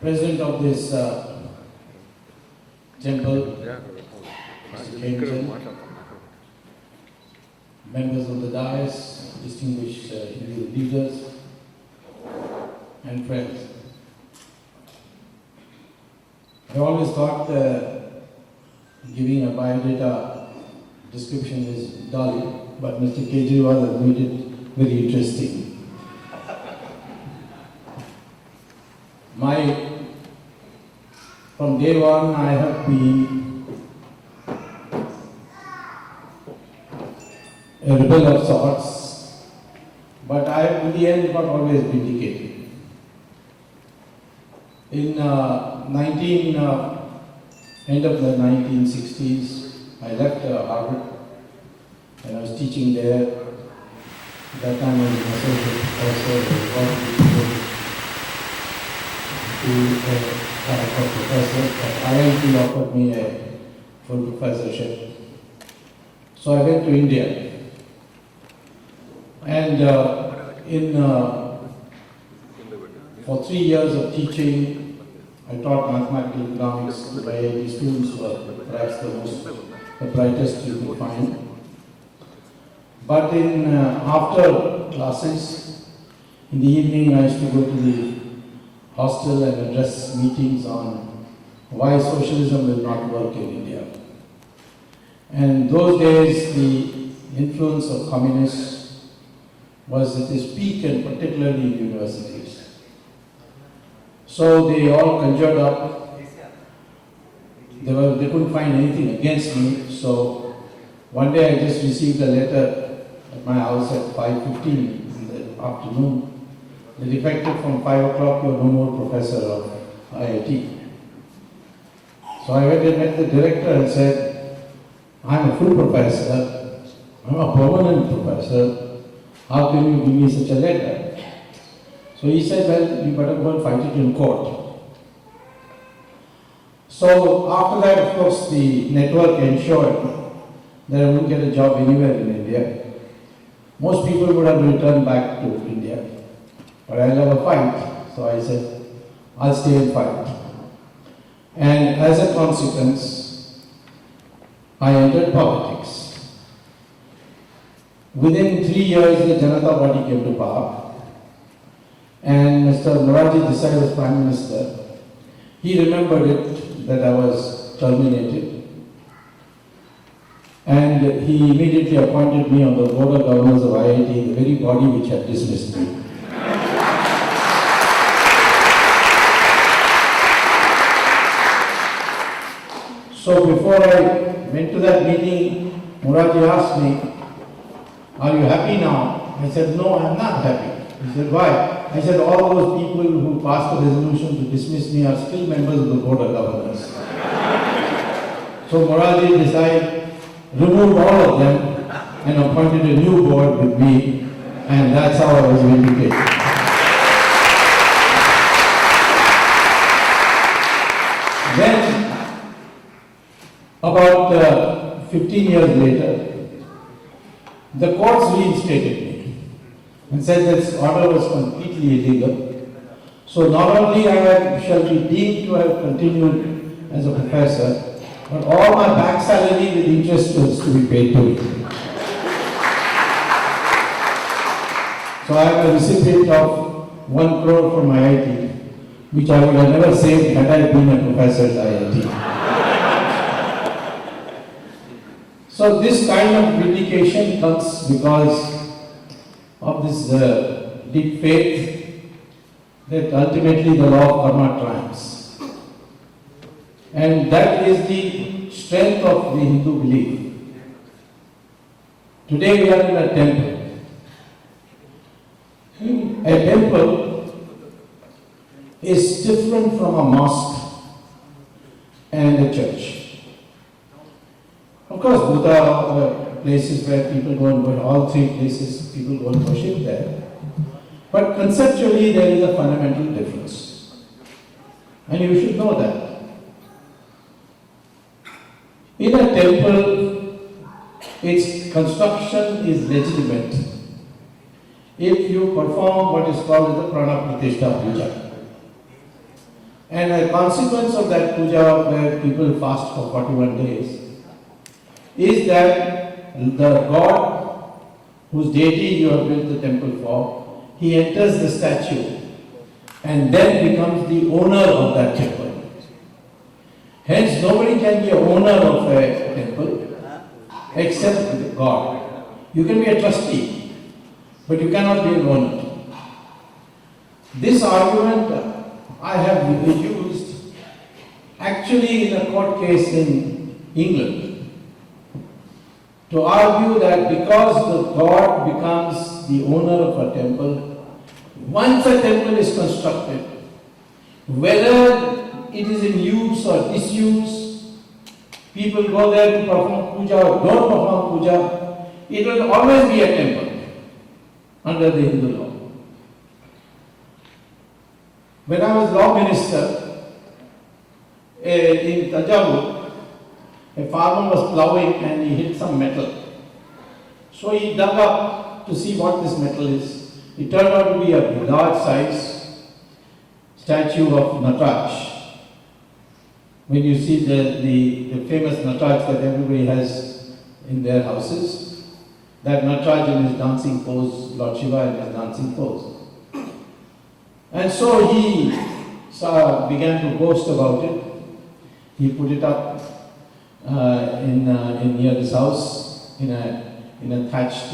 President of this temple, members of the dais, distinguished Hindu leaders, and friends. I always thought giving a biodata description is dull, but Mr. Kejriwal has made it very interesting. From day one, I have been a rebel of sorts, but I have in the end got always vindicated. In end of the 1960s, I left Harvard and I was teaching there. At that time I was an associate professor, professor, but IIT offered me a full professorship. So I went to India. And for 3 years of teaching, I taught mathematical economics to IIT students who were perhaps the brightest you could find. But after classes, in the evening I used to go to the hostel and address meetings on why socialism will not work in India. And those days, the influence of communists was at its peak, and particularly in universities. So they all conjured up. They couldn't find anything against me. So one day I just received a letter at my house at 5:15 in the afternoon. That effective from 5 o'clock, you are no more professor of IIT. So I went and met the director and said, I'm a full professor, I'm a permanent professor, how can you give me such a letter? So he said, well, you better go and fight it in court. So after that, of course, the network ensured that I wouldn't get a job anywhere in India. Most people would have returned back to India. But I love a fight, so I said, I'll stay and fight. And as a consequence, I entered politics. Within 3 years, the Janata Party came to power, and Mr. Morarji Desai was Prime Minister. He remembered it that I was terminated, and he immediately appointed me on the Board of Governors of IIT, the very body which had dismissed me. So before I went to that meeting, Morarji asked me, are you happy now? I said, no, I'm not happy. He said, why? I said, all those people who passed a resolution to dismiss me are still members of the Board of Governors. So Morarji decided, removed all of them and appointed a new board with me, and that's how I was vindicated. Then, about 15 years later, the courts reinstated me and said this order was completely illegal. So not only I shall be deemed to have continued as a professor, but all my back salary with interest was to be paid to me. So I am a recipient of 1 crore from IIT, which I would have never saved had I been a professor at IIT. So this kind of vindication comes because of this deep faith that ultimately the law of karma triumphs. And that is the strength of the Hindu belief. Today we are in a temple. A temple is different from a mosque and a church. Of course, both are places where people go and worship, all 3 places people go and worship there. But conceptually there is a fundamental difference. And you should know that. In a temple, its construction is legitimate if you perform what is called the prana pratishtha puja. And a consequence of that puja, where people fast for 41 days, is that the god whose deity you have built the temple for, he enters the statue and then becomes the owner of that temple. Hence, nobody can be a owner of a temple except God. You can be a trustee, but you cannot be an owner. This argument I have used actually in a court case in England to argue that because the god becomes the owner of a temple, once a temple is constructed, whether it is in use or disuse, people go there to perform puja or don't perform puja, it will always be a temple under the Hindu law. When I was law minister in Tanjavur, a farmer was ploughing and he hit some metal. So he dug up to see what this metal is. It turned out to be a large size statue of Nataraj. When you see the famous Nataraj that everybody has in their houses, that Nataraj in his dancing pose, Lord Shiva in his dancing pose. And so he began to boast about it. He put it up in near his house in a thatched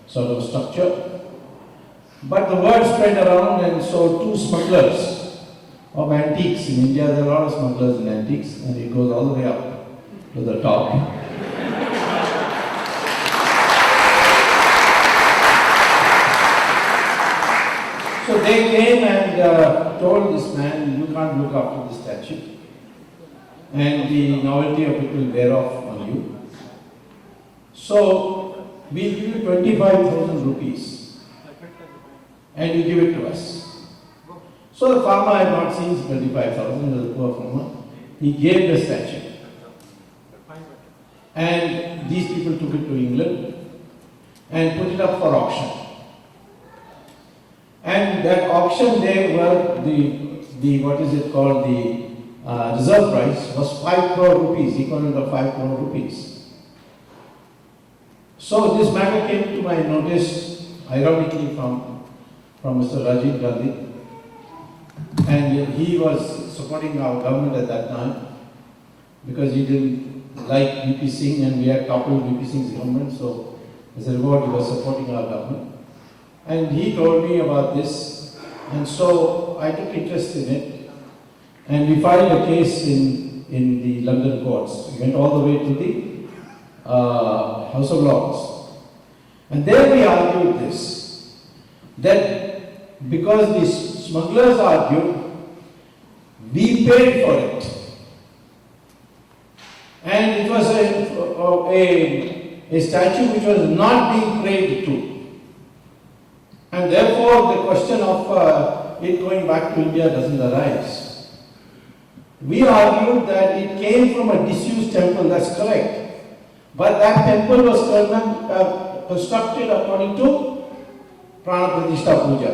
sort of structure. But the word spread around, and so two smugglers of antiques in India, there are a lot of smugglers in antiques, and it goes all the way up to the top. So they came and told this man, you can't look after the statue, and the novelty of it will wear off on you. So we'll give you 25,000 rupees and you give it to us. So the farmer had not seen 25,000, he was a poor farmer. He gave the statue. And these people took it to England and put it up for auction. And that auction day were the what is it called, the reserve price was 5 crore rupees, equivalent of 5 crore rupees. So this matter came to my notice, ironically from Mr. Rajiv Gandhi, and he was supporting our government at that time because he didn't like VP Singh and we had toppled VP Singh's government, so as a reward he was supporting our government. And he told me about this, and so I took interest in it, and we filed a case in the London courts. We went all the way to the House of Lords. And there we argued this, that because these smugglers argued, we paid for it. And it was a statue which was not being prayed to. And therefore, the question of it going back to India doesn't arise. We argued that it came from a disused temple, that's correct. But that temple was constructed according to Prana Pratishtha Puja.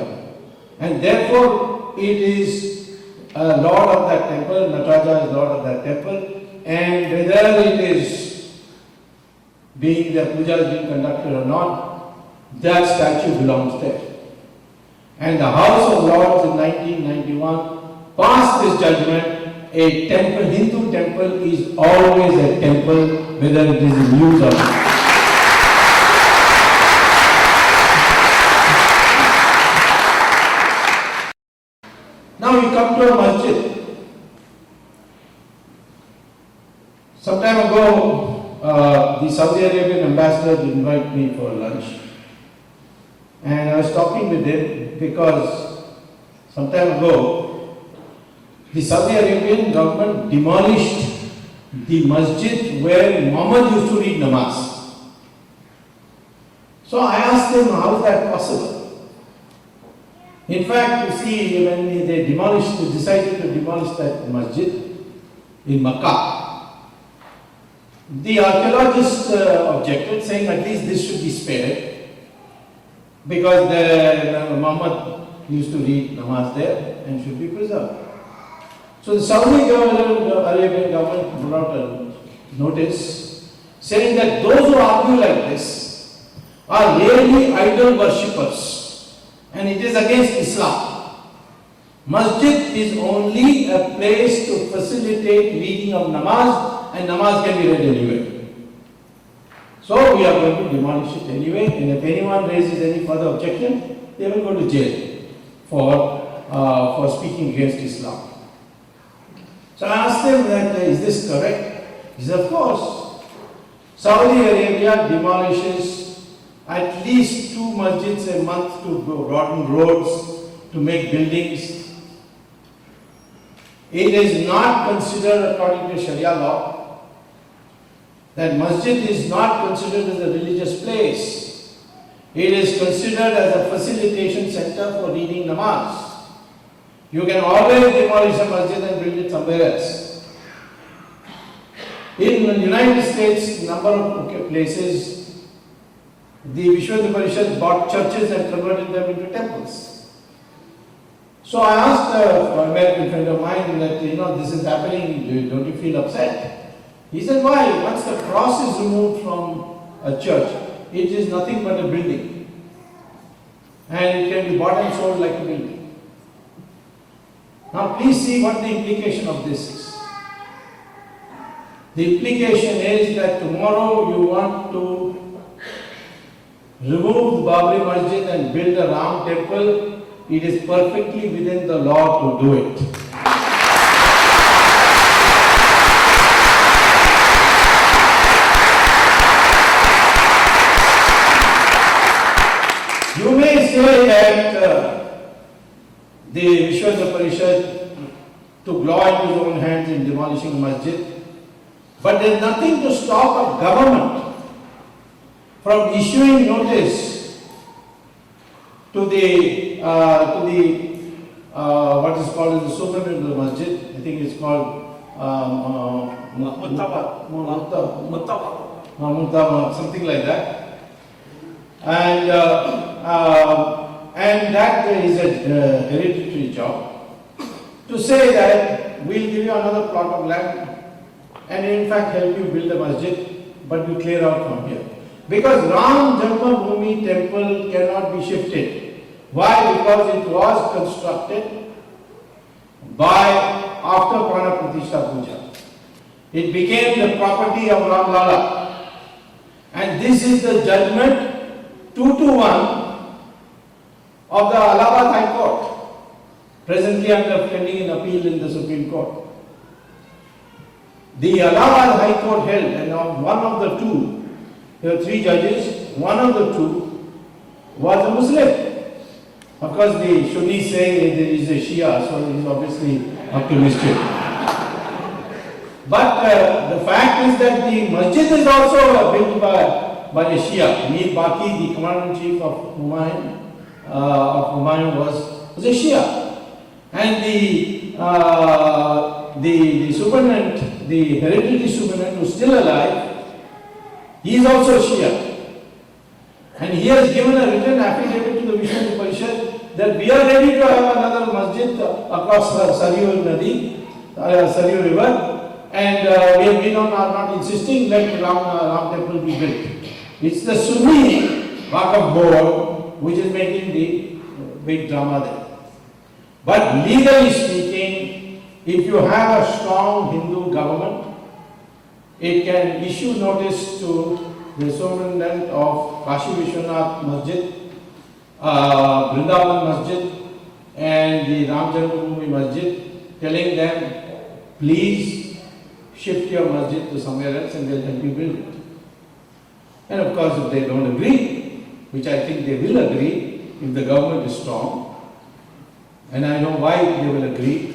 And therefore, it is a lord of that temple, Nataraja is lord of that temple. And whether it is the puja is being conducted or not, that statue belongs there. And the House of Lords in 1991 passed this judgment: a temple, Hindu temple is always a temple, whether it is in use or not. Now we come to a masjid. Some time ago, the Saudi Arabian ambassador did invite me for lunch. And I was talking with him because some time ago, the Saudi Arabian government demolished the masjid where Muhammad used to read namaz. So I asked him, how is that possible? In fact, you see, when they decided to demolish that masjid in Makkah, the archaeologists objected, saying at least this should be spared, because Muhammad used to read namaz there and should be preserved. So the Saudi government, Arabian government put out a notice saying that those who argue like this are really idol worshippers and it is against Islam. Masjid is only a place to facilitate reading of namaz, and namaz can be read anywhere. So we are going to demolish it anyway, and if anyone raises any further objection, they will go to jail for speaking against Islam. So I asked them that, is this correct? He said, of course. Saudi Arabia demolishes at least 2 masjids a month to broaden roads, to make buildings. It is not considered, according to Sharia law, that masjid is not considered as a religious place. It is considered as a facilitation center for reading namaz. You can always demolish a masjid and build it somewhere else. In the United States, number of places, the Vishwa Parishad bought churches and converted them into temples. So I asked an American friend of mine that, this is happening, don't you feel upset? He said, why? Once the cross is removed from a church, it is nothing but a building. And it can be bought and sold like a building. Now please see what the implication of this is. The implication is that tomorrow you want to remove the Babri Masjid and build a Ram temple. It is perfectly within the law to do it. You may say that the Vishwa Parishad took law into his own hands in demolishing a masjid, but there is nothing to stop a government from issuing notice to the what is called as the Superintendent of the Masjid. I think it's called something like that, and that is a hereditary job to say that we'll give you another plot of land and in fact help you build a masjid, but you clear out from here. Because Ram Janmabhoomi temple cannot be shifted. Why? Because it was constructed after Prana Pratishtha Puja. It became the property of Ram Lala. And this is the judgment 2-1 of the Allahabad High Court, presently under pending in appeal in the Supreme Court. The Allahabad High Court held, and on one of the two, there were 3 judges, one of the 2 was a Muslim. Of course, the Sunnis say there is a Shia, so he is obviously up to mischief. But the fact is that the masjid is also built by a Shia. Mir Baqi, the commander-in-chief of Humayun was a Shia. And the superintendent, the hereditary superintendent who is still alive, he is also Shia. And he has given a written affidavit to the Vishnu Parishad that we are ready to have another masjid across Saryu Nadi, Saryu River, and we are not insisting that Ram temple be built. It's the Sunni Waqf board which is making the big drama there. But legally speaking, if you have a strong Hindu government, it can issue notice to the superintendent of Kashi Vishwanath Masjid, Vrindavan Masjid, and the Ram Janmabhoomi Masjid, telling them, please shift your masjid to somewhere else and they'll help you build it. And of course, if they don't agree, which I think they will agree if the government is strong, and I know why they will agree.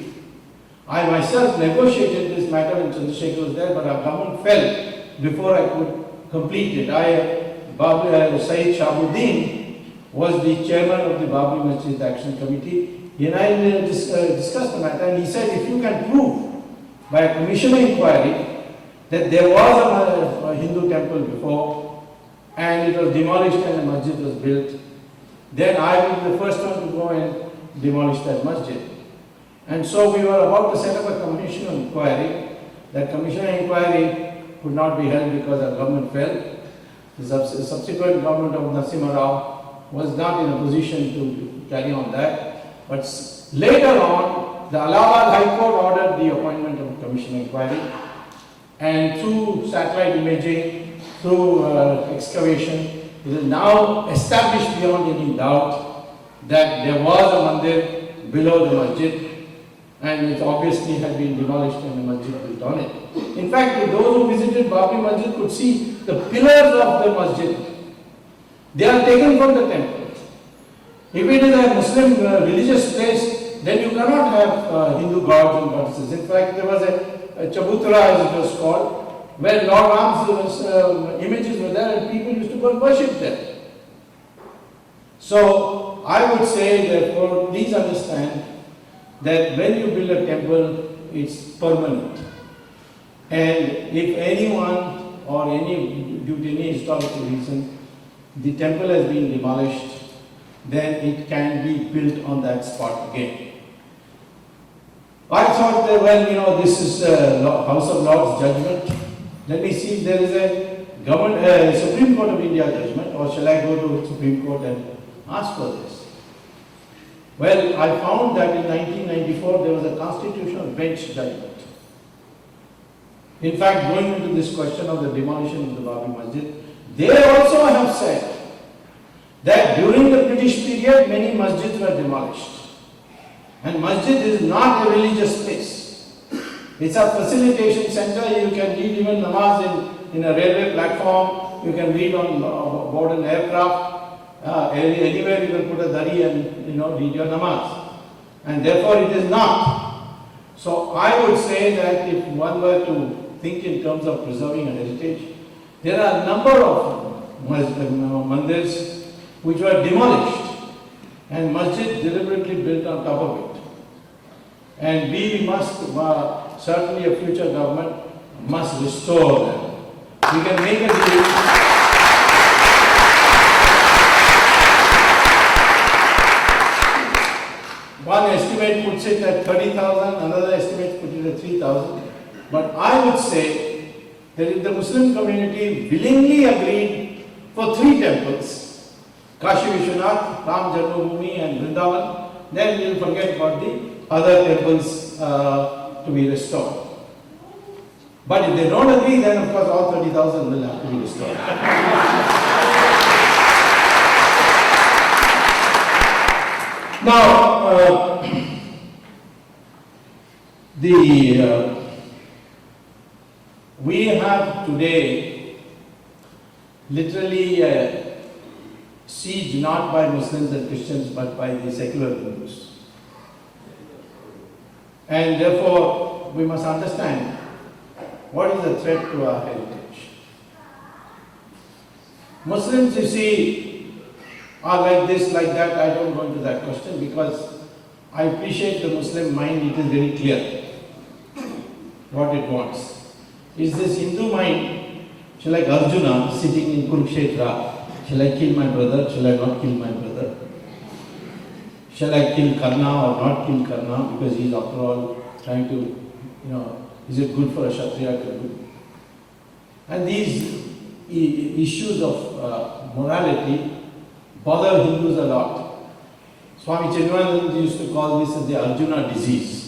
I myself negotiated this matter when Chandrasekhar was there, but our government fell before I could complete it. Sayyid Shahabuddin was the chairman of the Babri Masjid Action Committee. He and I discussed the matter, and he said if you can prove by a commission inquiry that there was a Hindu temple before and it was demolished and a masjid was built, then I will be the first one to go and demolish that masjid. And so we were about to set up a commission of inquiry. That commission of inquiry could not be held because our government fell. The subsequent government of Narasimha Rao was not in a position to carry on that. But later on, the Allahabad High Court ordered the appointment of a commission of inquiry. And through satellite imaging, through excavation, it is now established beyond any doubt that there was a mandir below the masjid, and it obviously had been demolished and the masjid built on it. In fact, those who visited Babri Masjid could see the pillars of the masjid. They are taken from the temple. If it is a Muslim religious place, then you cannot have Hindu gods and goddesses. In fact, there was a Chabutra, as it was called, where Lord Ram's images were there and people used to go and worship there. So, I would say, therefore, please understand that when you build a temple, it's permanent. And if anyone or any, due to any historical reason, the temple has been demolished, then it can be built on that spot again. I thought that, well, this is House of Lords judgment. Let me see if there is a Supreme Court of India judgment, or shall I go to Supreme Court and ask for this? Well, I found that in 1994 there was a constitutional bench judgment. In fact, going into this question of the demolition of the Babri Masjid, they also have said that during the British period many masjids were demolished. And masjid is not a religious place. It's a facilitation center. You can read even namaz in a railway platform. You can read on board an aircraft. Anywhere you can put a dari and read your namaz. And therefore it is not. So I would say that if one were to think in terms of preserving a heritage, there are a number of mandirs which were demolished and masjid deliberately built on top of it. And we must, certainly a future government must restore them. We can make a deal. One estimate puts it at 30,000, another estimate puts it at 3,000. But I would say that if the Muslim community willingly agreed for 3 temples, Kashi Vishwanath, Ram Janmabhoomi and Vrindavan, then we will forget about the other temples to be restored. But if they don't agree, then of course all 30,000 will have to be restored. Now, we have today literally siege not by Muslims and Christians but by the secular Hindus. And therefore, we must understand what is the threat to our heritage. Muslims, you see, are like this, like that. I don't go into that question because I appreciate the Muslim mind. It is very clear what it wants. Is this Hindu mind, shall like Arjuna sitting in Kurukshetra, shall I kill my brother, shall I not kill my brother? Shall I kill Karna or not kill Karna, because he is after all trying to, is it good for a Kshatriya to do? And these issues of morality bother Hindus a lot. Swami Chinmayananda used to call this as the Arjuna disease.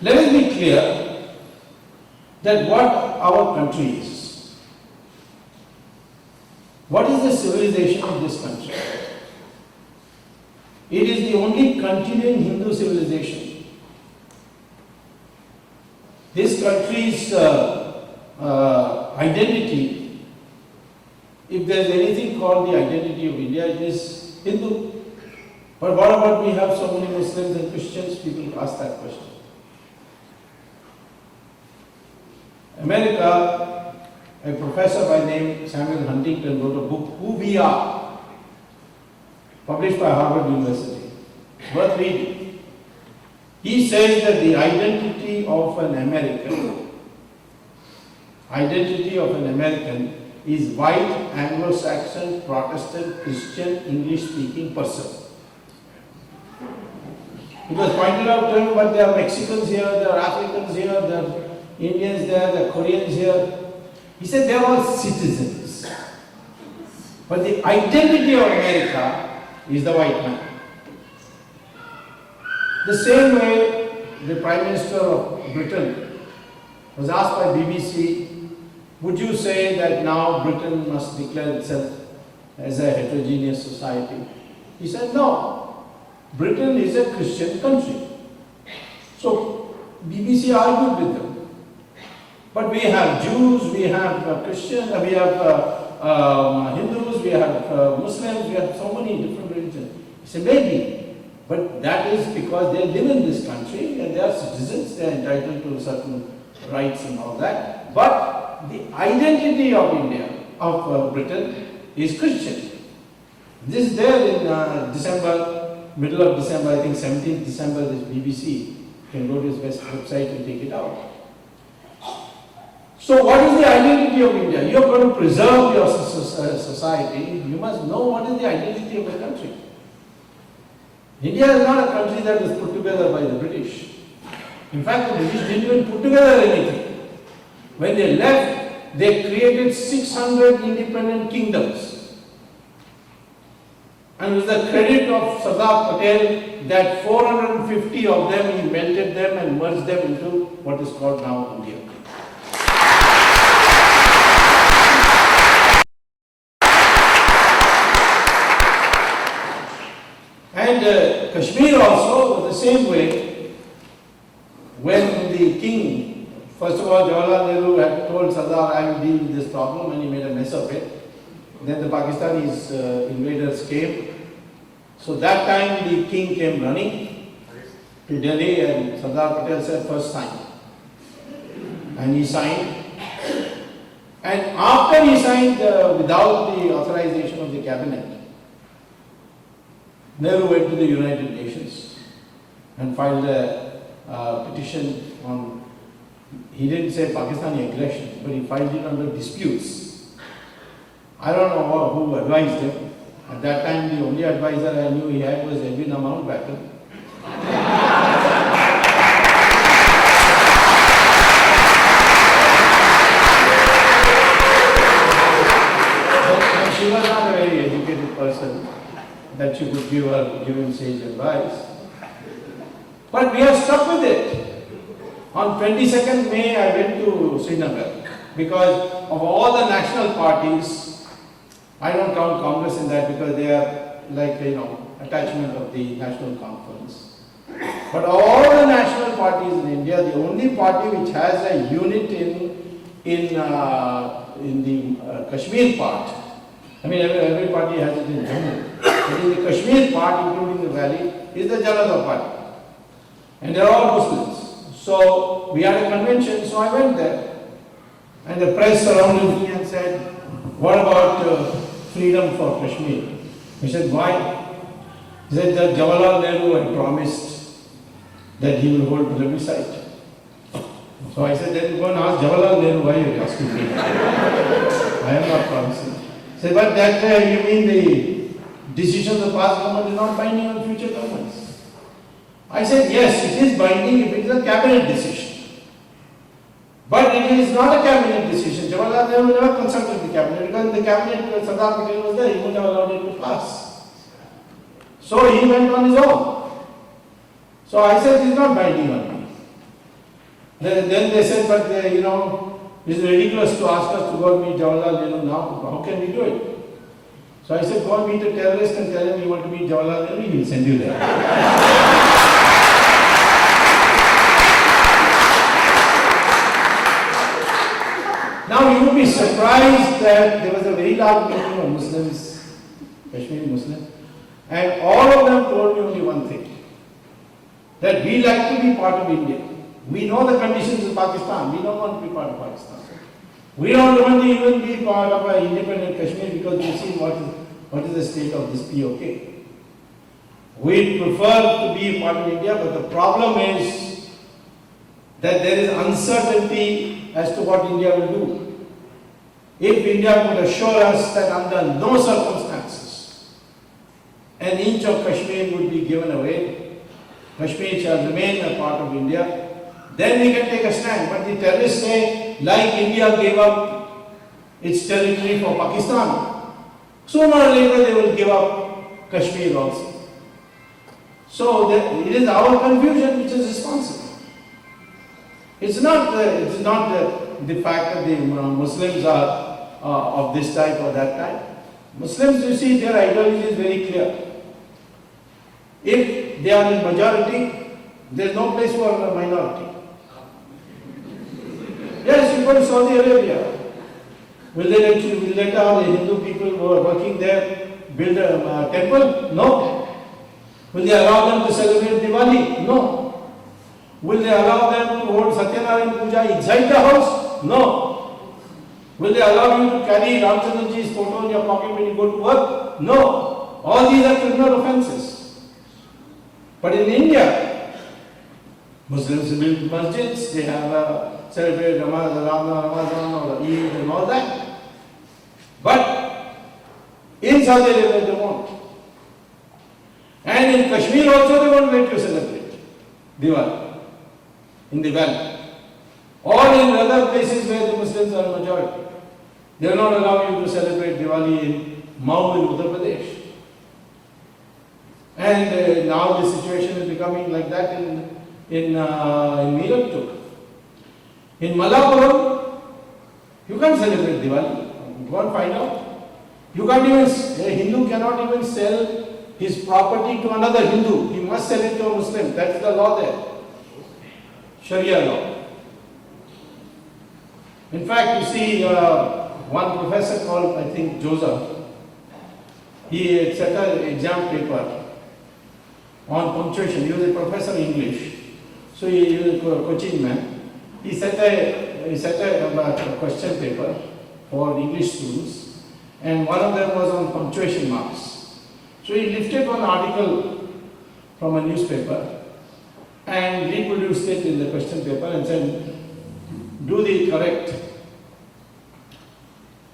Let us be clear that what our country is. What is the civilization of this country? It is the only continuing Hindu civilization. This country's identity, if there is anything called the identity of India, it is Hindu. But what about we have so many Muslims and Christians? People ask that question. America, a professor by name Samuel Huntington wrote a book, Who We Are, published by Harvard University. It's worth reading. He says that the identity of an American is white, Anglo-Saxon, Protestant, Christian, English-speaking person. It was pointed out to him, but there are Mexicans here, there are Africans here, there are Indians there, there are Koreans here. He said they are all citizens. But the identity of America is the white man. The same way the Prime Minister of Britain was asked by BBC, would you say that now Britain must declare itself as a heterogeneous society? He said no. Britain is a Christian country. So BBC argued with them. But we have Jews, we have Christians, we have Hindus, we have Muslims, we have so many different religions. He said maybe. But that is because they live in this country and they are citizens, they are entitled to certain rights and all that. But the identity of India, of Britain, is Christian. This is there in December, middle of December, I think 17th December, this BBC. You can go to his website and take it out. So what is the identity of India? You are going to preserve your society, you must know what is the identity of the country. India is not a country that was put together by the British. In fact, the British didn't even put together anything. When they left, they created 600 independent kingdoms. And with the credit of Sardar Patel, that 450 of them, he melted them and merged them into what is called now India. And Kashmir also was the same way. When the king, first of all, Jawaharlal Nehru had told Sardar, I will deal with this problem, and he made a mess of it. Then the Pakistanis invaders came. So that time the king came running to Delhi, and Sardar Patel said, first sign. And he signed. And after he signed without the authorization of the cabinet, Nehru went to the United Nations and filed a petition on, he didn't say Pakistani aggression, but he filed it under disputes. I don't know who advised him. At that time, the only advisor I knew he had was Irving Mountbatten. And she was not a very educated person that you could give him sage advice. But we are stuck with it. On 22nd May, I went to Srinagar because of all the national parties. I don't count Congress in that because they are like, attachment of the National Conference. But all the national parties in India, the only party which has a unit in the Kashmir part, I mean every party has it in Jammu, but in the Kashmir part, including the valley, is the Janata Party. And they are all Muslims. So we had a convention, so I went there. And the press surrounded me and said, what about freedom for Kashmir? I said, why? He said that Jawaharlal Nehru had promised that he will hold plebiscite. So I said, then go and ask Jawaharlal Nehru, why are you asking me? I am not promising. He said, but that you mean the decisions of past government is not binding on future governments? I said, yes, it is binding if it is a cabinet decision. But it is not a cabinet decision. Jawaharlal Nehru never consulted the cabinet because in the cabinet when Sardar Patel was there, he wouldn't have allowed it to pass. So he went on his own. So I said, it is not binding on me. Then they said, but it is ridiculous to ask us to go and meet Jawaharlal Nehru now. How can we do it? So I said, go and meet a terrorist and tell him you want to meet Jawaharlal Nehru, he will send you there. Now you will be surprised that there was a very large meeting of Muslims, Kashmiri Muslims, and all of them told me only one thing, that we like to be part of India. We know the conditions of Pakistan, we don't want to be part of Pakistan. We don't want to even be part of an independent Kashmir because we've seen what is the state of this POK. We prefer to be part of India, but the problem is that there is uncertainty as to what India will do. If India would assure us that under no circumstances an inch of Kashmir would be given away, Kashmir shall remain a part of India, then we can take a stand. But the terrorists say, like India gave up its territory for Pakistan, sooner or later they will give up Kashmir also. So it is our confusion which is responsible. It's not the fact that the Muslims are of this type or that type. Muslims, you see, their ideology is very clear. If they are in majority, there is no place for a minority. Yes, you go to Saudi Arabia. Will they let the Hindu people who are working there build a temple? No. Will they allow them to celebrate Diwali? No. Will they allow them to hold Satyanarayana Puja inside the house? No. Will they allow you to carry Ramchandraji's photo in your pocket when you go to work? No. All these are criminal offences. But in India, Muslims build masjids, they have celebrate Ramadan or Eid and all that. But in Saudi Arabia they won't. And in Kashmir also they won't let you celebrate Diwali in the valley. Or in other places where the Muslims are majority. They will not allow you to celebrate Diwali in Mau in Uttar Pradesh. And now the situation is becoming like that in Meerut too. In Malappuram, you can't celebrate Diwali. Go and find out. You can't even, a Hindu cannot even sell his property to another Hindu. He must sell it to a Muslim. That's the law there. Sharia law. In fact, you see, one professor called, I think, Joseph, he set an exam paper on punctuation. He was a professor in English. So he was a Cochin man. He set a question paper for English students, and one of them was on punctuation marks. So he lifted one article from a newspaper and reproduced it in the question paper and said, do the correct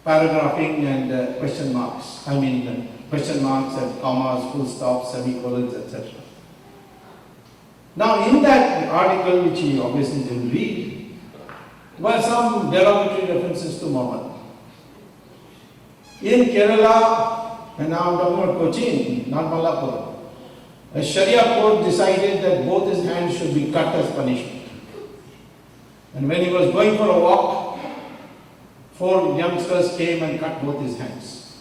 paragraphing and question marks. I mean, question marks and commas, full stops, semicolons, etc. Now, in that article, which he obviously didn't read, were some derogatory references to Muhammad. In Kerala, and now I'm talking about Cochin, not Malappuram, a Sharia court decided that both his hands should be cut as punishment. And when he was going for a walk, 4 youngsters came and cut both his hands.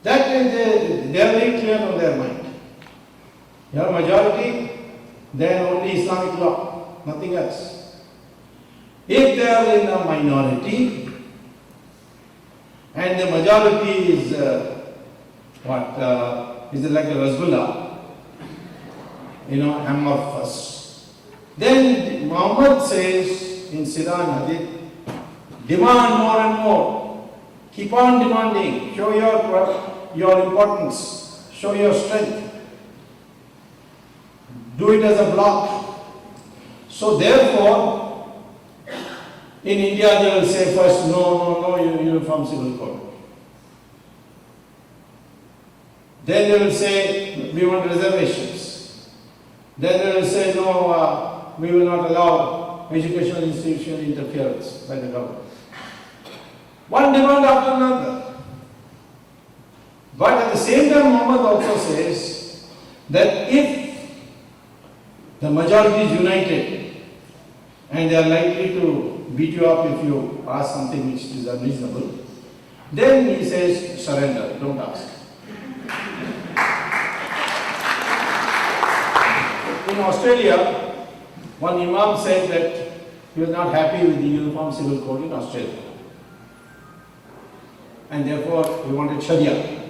That is, they are very clear on their mind. You are majority, then only Islamic law, nothing else. If they are in a minority, and the majority is is it like a rasgulla, amorphous. Then Muhammad says in Sirah and Hadith, demand more and more. Keep on demanding. Show your importance. Show your strength. Do it as a block. So therefore, in India they will say first, no, uniform civil code. Then they will say, we want reservations. Then they will say, no, we will not allow educational institution interference by the government. One demand after another. But at the same time, Muhammad also says that if the majority is united and they are likely to beat you up if you ask something which is unreasonable, then he says surrender, don't ask. In Australia, one Imam said that he was not happy with the Uniform Civil Code in Australia, and therefore he wanted Sharia.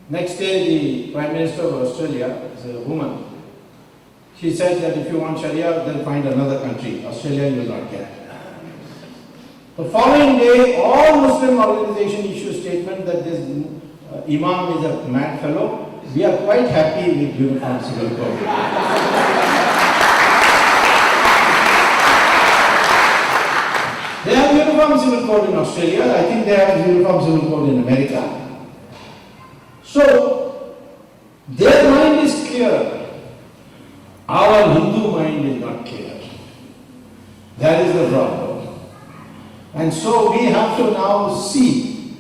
Next day, the Prime Minister of Australia is a woman. She said that if you want Sharia, then find another country. Australia you will not get. The following day, all Muslim organizations issue a statement that this Imam is a mad fellow. We are quite happy with Uniform Civil Code. They have Uniform Civil Code in Australia. I think they have Uniform Civil Code in America. So, their mind is And so we have to now see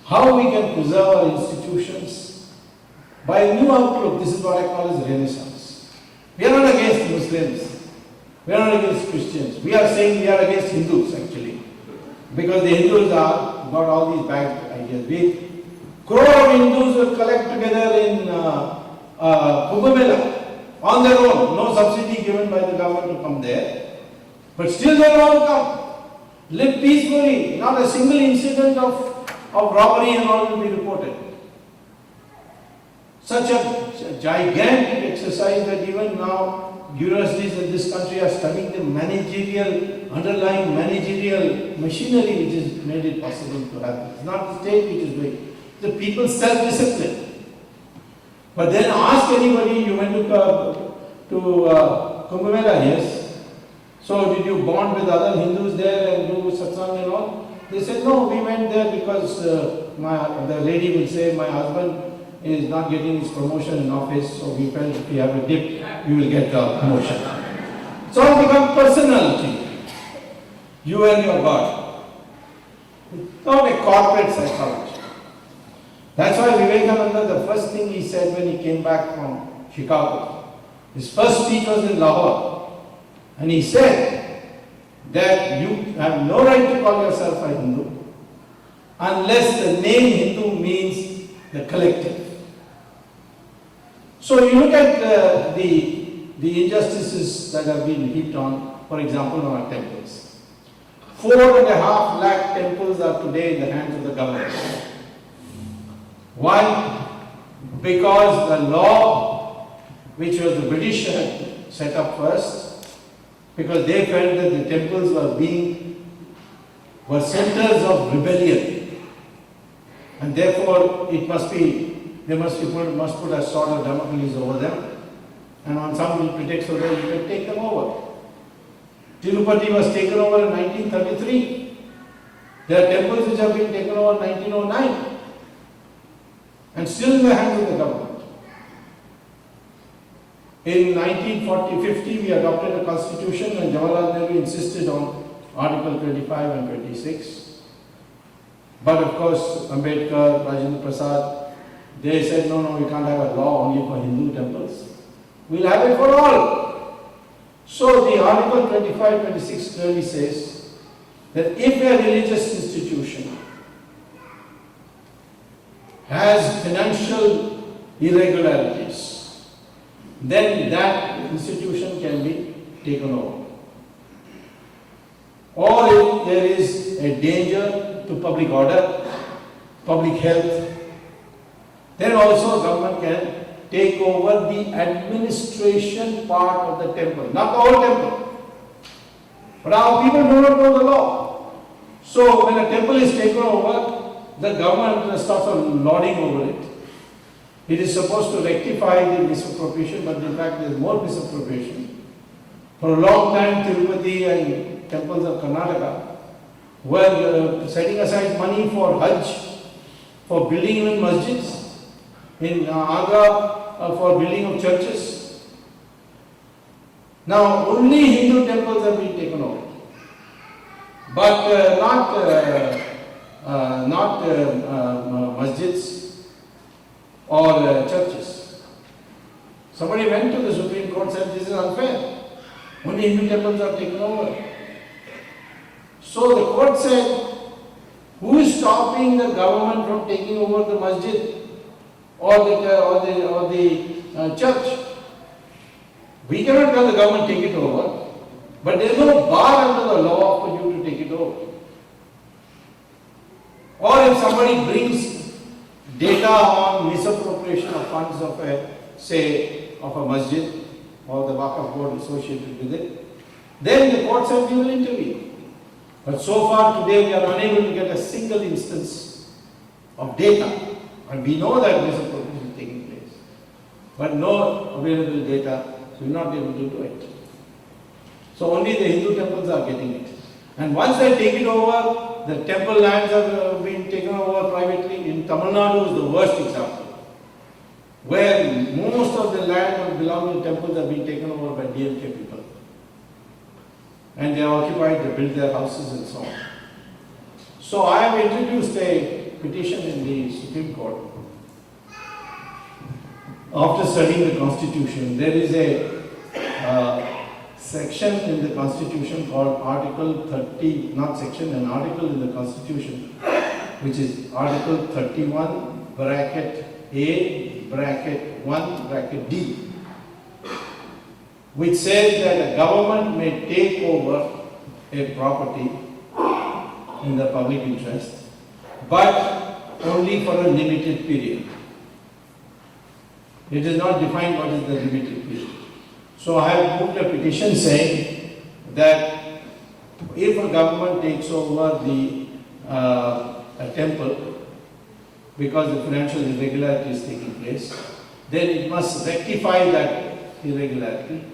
how we can preserve our institutions by a new outlook. This is what I call as Renaissance. We are not against Muslims. We are not against Christians. We are saying we are against Hindus actually. Because the Hindus are got all these bad ideas. Crore of Hindus will collect together in Kumbh Mela on their own. No subsidy given by the government to come there. But still they will all come. Live peacefully. Not a single incident of robbery and all will be reported. Such a gigantic exercise that even now universities in this country are studying the underlying managerial machinery which has made it possible to happen. It's not the state which is doing it. The people's self-discipline. But then ask anybody, you went to Kumbh Mela, yes. So did you bond with other Hindus there and do satsang and all? They said, no, we went there because the lady will say, my husband is not getting his promotion in office, so we felt if we have a dip, we will get the promotion. It's all become personal to you. You and your God. It's not a corporate psychology. That's why Vivekananda, the first thing he said when he came back from Chicago, his first speech was in Lahore. And he said that you have no right to call yourself a Hindu unless the name Hindu means the collective. So you look at the injustices that have been heaped on, for example, on our temples. 4.5 lakh temples are today in the hands of the government. Why? Because the law, which was the British had set up first, because they felt that the temples were centers of rebellion, and therefore they must put a sort of Damocles over them, and on some pretext so that you can take them over. Tirupati was taken over in 1933. There are temples which have been taken over in 1909 and still in the hands of the government. In 1940-50, we adopted a constitution and Jawaharlal Nehru insisted on Article 25 and 26. But of course, Ambedkar, Rajendra Prasad, they said, no, we can't have a law only for Hindu temples. We'll have it for all. So the Article 25-26 clearly says that if a religious institution has financial irregularities, then that institution can be taken over. Or if there is a danger to public order, public health, then also government can take over the administration part of the temple, not the whole temple. But our people do not know the law. So when a temple is taken over, the government starts lording over it. It is supposed to rectify the misappropriation, but in fact there is more misappropriation. For a long time, Tirupati and temples of Karnataka were setting aside money for Hajj, for building even masjids, in Agra for building of churches. Now only Hindu temples have been taken over, but not masjids or churches. Somebody went to the Supreme Court and said this is unfair. Only Hindu temples are taken over. So the court said, who is stopping the government from taking over the masjid or the church? We cannot tell the government take it over, but there is no bar under the law for you to take it over. Or if somebody brings data on misappropriation of funds of a masjid or the Waqf board associated with it, then the court said we will intervene. But so far today we are unable to get a single instance of data, and we know that misappropriation is taking place, but no available data, so we are not able to do it. So only the Hindu temples are getting it. And once they take it over, the temple lands have been taken over privately. In Tamil Nadu is the worst example, where most of the land belonging to temples have been taken over by DMK people. And they are occupied, they build their houses and so on. So I have introduced a petition in the Supreme Court. After studying the Constitution, there is a section in the Constitution called Article 30, not section, an article in the Constitution, which is Article 31, bracket A, bracket 1, bracket D, which says that a government may take over a property in the public interest, but only for a limited period. It is not defined what is the limited period. So I have moved a petition saying that if a government takes over a temple because the financial irregularity is taking place, then it must rectify that irregularity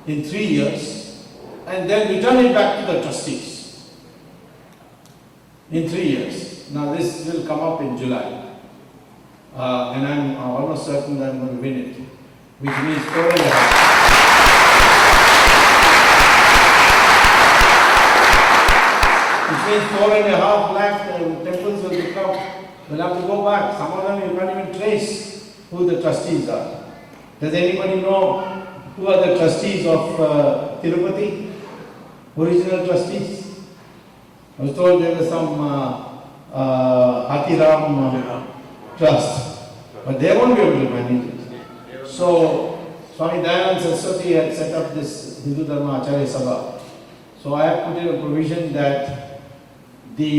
in 3 years and then return it back to the trustees in 3 years. Now this will come up in July. And I'm almost certain that I'm going to win it, which means 4.5. Which means 4.5 lakh temples will have to go back. Some of them you can't even trace who the trustees are. Does anybody know who are the trustees of Tirupati? Original trustees? I was told there was some Hathiram trust, but they won't be able to manage it. So, Swami Dayanand Saraswati had set up this Hindu Dharma Acharya Sabha. So I have put in a provision that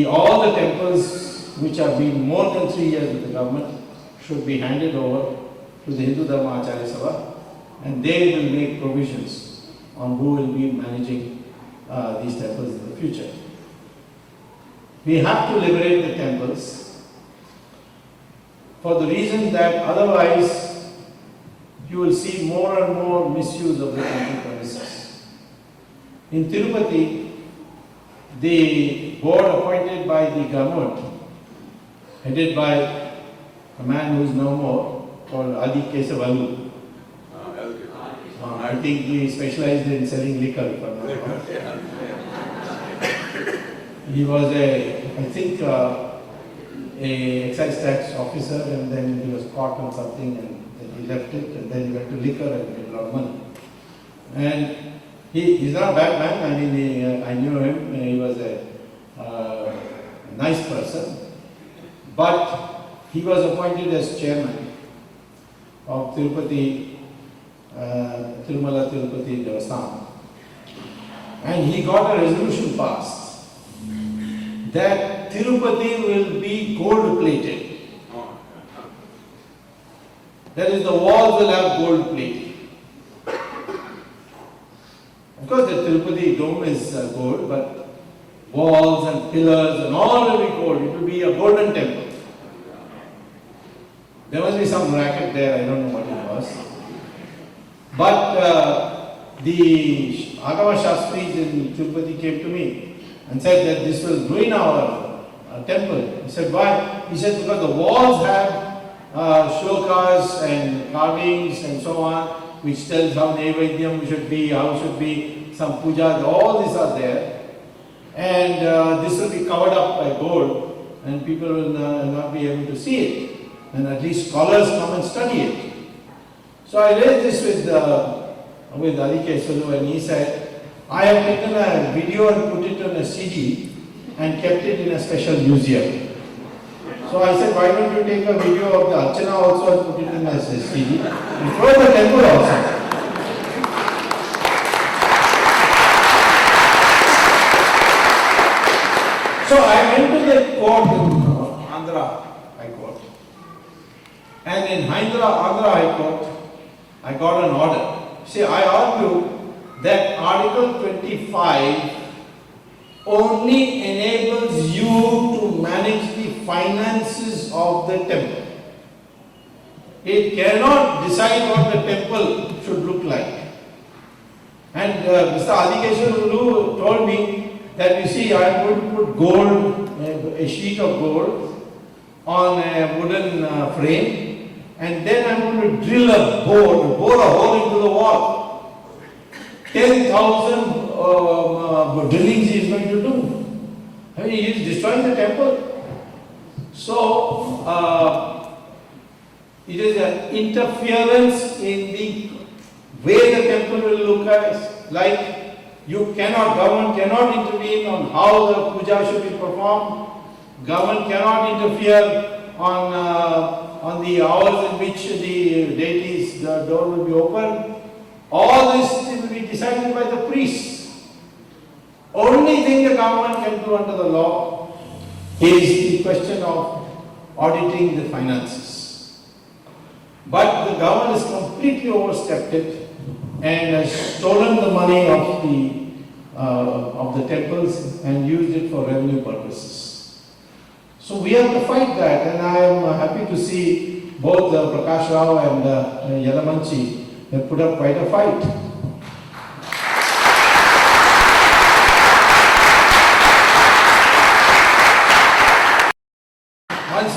all the temples which have been more than 3 years with the government should be handed over to the Hindu Dharma Acharya Sabha, and they will make provisions on who will be managing these temples in the future. We have to liberate the temples for the reason that otherwise you will see more and more misuse of the temple premises. In Tirupati, the board appointed by the government, headed by a man who is no more, called Adi Kesavalu. I think he specialized in selling liquor, if I'm not wrong. He was a excise tax officer, and then he was caught on something, and then he left it, and then he went to liquor and made a lot of money. And he's not a bad man. I mean, I knew him. He was a nice person, but he was appointed as chairman of Tirupati, Tirumala Tirupati Devasthan, and he got a resolution passed that Tirupati will be gold plated. That is, the walls will have gold plating. Of course, the Tirupati dome is gold, but walls and pillars and all will be gold. It will be a golden temple. There must be some racket there, I don't know what it was. But the Agama Shastris in Tirupati came to me and said that this will ruin our temple. He said, why? He said, because the walls have shlokas and carvings and so on, which tells how Naivedyam should be, how should be some puja, all these are there. And this will be covered up by gold, and people will not be able to see it. And at least scholars come and study it. So I raised this with Adi Kesavalu, and he said, I have taken a video and put it on a CD and kept it in a special museum. So I said, why don't you take a video of the Archana also and put it in a CD and throw the temple also. So I went to the court in Andhra High Court, and in Andhra High Court I got an order. See, I argue that Article 25 only enables you to manage the finances of the temple. It cannot decide what the temple should look like. And Mr. Adikeshwar told me that, you see, I am going to put gold, a sheet of gold on a wooden frame, and then I am going to drill a bore a hole into the wall. 10,000 drillings he is going to do. I I mean, he is destroying the temple. So, it is an interference in the way the temple will look like. Government cannot intervene on how the puja should be performed. Government cannot interfere on the hours in which the deities, the door will be open. All this will be decided by the priests. Only thing the government can do under the law is the question of auditing the finances. But the government has completely overstepped it and has stolen the money of the temples and used it for revenue purposes. So we have to fight that, and I am happy to see both Prakash Rao and Yalamanchi have put up quite a fight.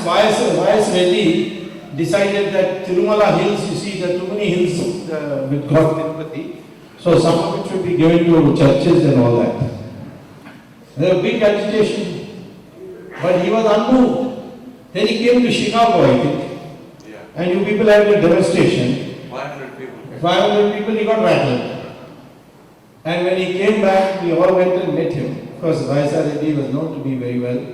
Once Y.S. Reddy decided that Tirumala hills, you see there are too many hills with God Tirupati, so some of it should be given to churches and all that. There was big agitation, but he was unmoved. Then he came to Chicago, I think, and you people had a demonstration. 500 people. 500 people, he got rattled. And when he came back, we all went and met him. Of course, Y.S. Reddy was known to be very well.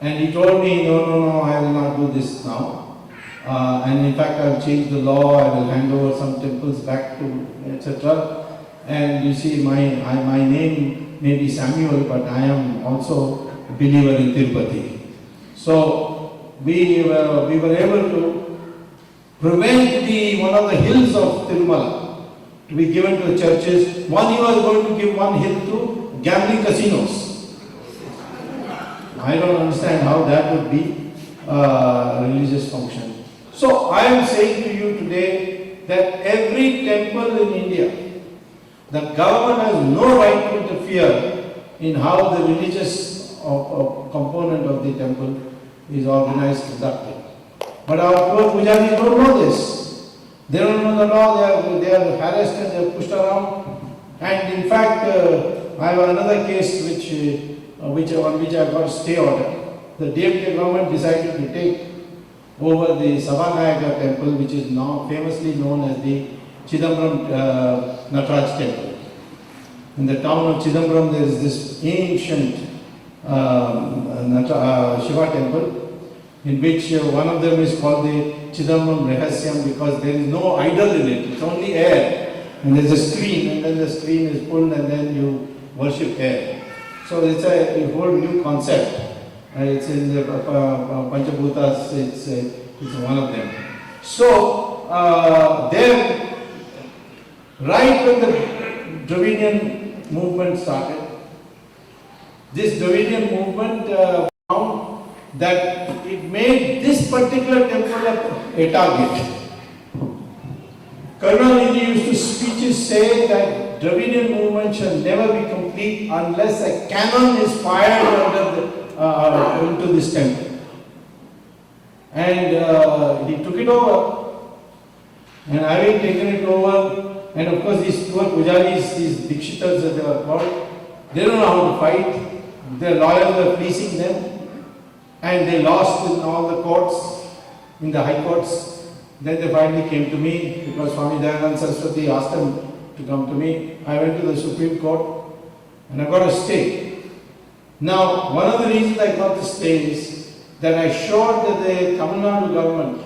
And he told me, no, I will not do this now. And in fact, I will change the law, I will hand over some temples back to, etc. And you see, my name may be Samuel, but I am also a believer in Tirupati. So we were able to prevent one of the hills of Tirumala to be given to the churches. One, he was going to give one hill to gambling casinos. I don't understand how that would be a religious function. So I am saying to you today that every temple in India, the government has no right to interfere in how the religious component of the temple is organized, conducted. But our poor pujaris don't know this. They don't know the law, they are harassed and they are pushed around. And in fact, I have another case on which I got a stay order. The DFW government decided to take over the Savanayaka temple, which is now famously known as the Chidambaram Nataraj temple. In the town of Chidambaram, there is this ancient Shiva temple, in which one of them is called the Chidambaram Rahasyam because there is no idol in it, it's only air. And there is a screen, and then the screen is pulled, and then you worship air. So it's a whole new concept. It's in the Panchabhutas, it's one of them. So, there, right when the Dravidian movement started, this Dravidian movement found that it made this particular temple a target. Karunanidhi used to speeches say that Dravidian movement shall never be complete unless a cannon is fired into this temple. And he took it over. And having taken it over, and of course these poor pujaris, these dikshitas that they were called, they don't know how to fight. Their lawyers were fleecing them, and they lost in all the courts, in the high courts. Then they finally came to me because Swami Dayananda Saraswati asked them to come to me. I went to the Supreme Court and I got a stay. Now, one of the reasons I got the stay is that I showed that the Tamil Nadu government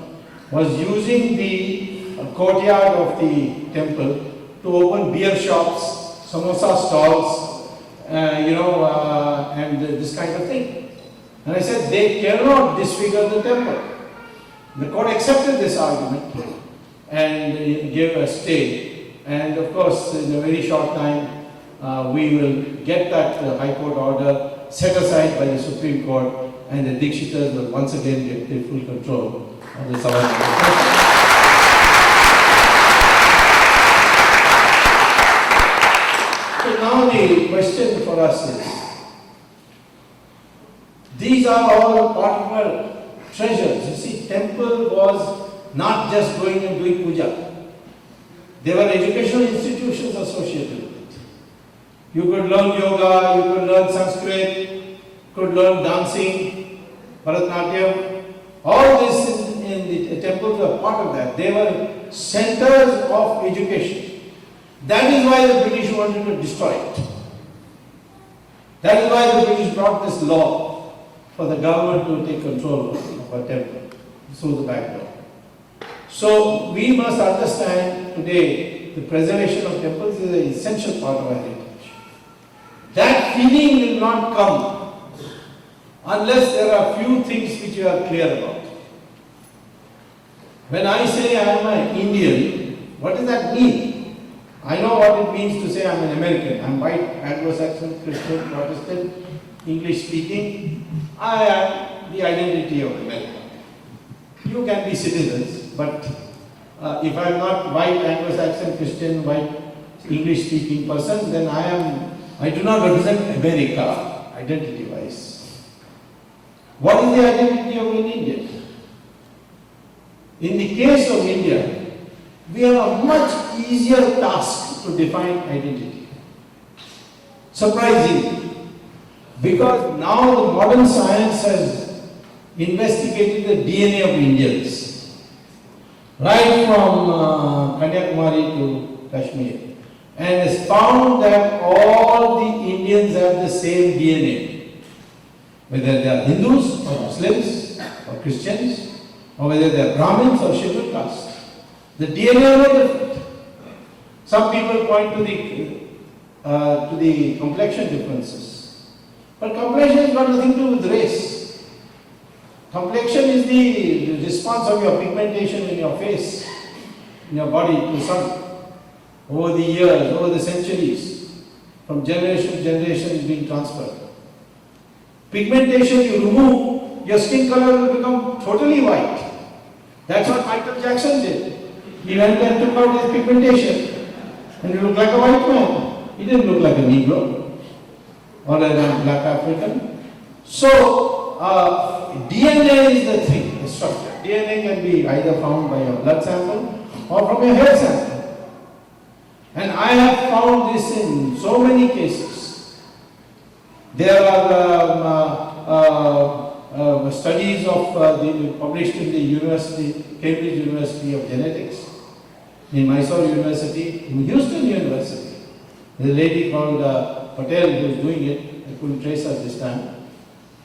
was using the courtyard of the temple to open beer shops, samosa stalls, and this kind of thing. And I said, they cannot disfigure the temple. The court accepted this argument and gave a stay. And of course, in a very short time, we will get that High Court order set aside by the Supreme Court, and the Dikshitas will once again get the full control of the Savanayaka. So now the question for us is, these are all part of our treasures. You see, temple was not just going and doing puja. There were educational institutions associated with it. You could learn yoga, you could learn Sanskrit, could learn dancing, Bharatanatyam, all this in the temples were part of that. They were centers of education. That is why the British wanted to destroy it. That is why the British brought this law for the government to take control of a temple through the back door. So we must understand today the preservation of temples is an essential part of our heritage. That feeling will not come unless there are few things which you are clear about. When I say I am an Indian, what does that mean? I know what it means to say I am an American. I am white, Anglo-Saxon, Christian, Protestant, English speaking. I am the identity of America. You can be citizens, but if I am not white, Anglo-Saxon, Christian, white, English-speaking person, then I do not represent America, identity-wise. What is the identity of an Indian? In the case of India, we have a much easier task to define identity. Surprisingly, because now the modern science has investigated the DNA of Indians, right from Kanyakumari to Kashmir, and has found that all the Indians have the same DNA, whether they are Hindus or Muslims or Christians, or whether they are Brahmins or scheduled caste. The DNA are different. Some people point to the complexion differences, but complexion has got nothing to do with race. Complexion is the response of your pigmentation in your face, in your body to sun. Over the years, over the centuries, from generation to generation is being transferred. Pigmentation you remove, your skin color will become totally white. That's what Michael Jackson did. He went and took out his pigmentation and he looked like a white man. He didn't look like a Negro or a black African. So, DNA is the thing, the structure. DNA can be either found by your blood sample or from your hair sample. And I have found this in so many cases. There are studies published in the University, Cambridge University of Genetics, in Mysore University, in Houston University. There's a lady called Patel who is doing it. I couldn't trace her this time.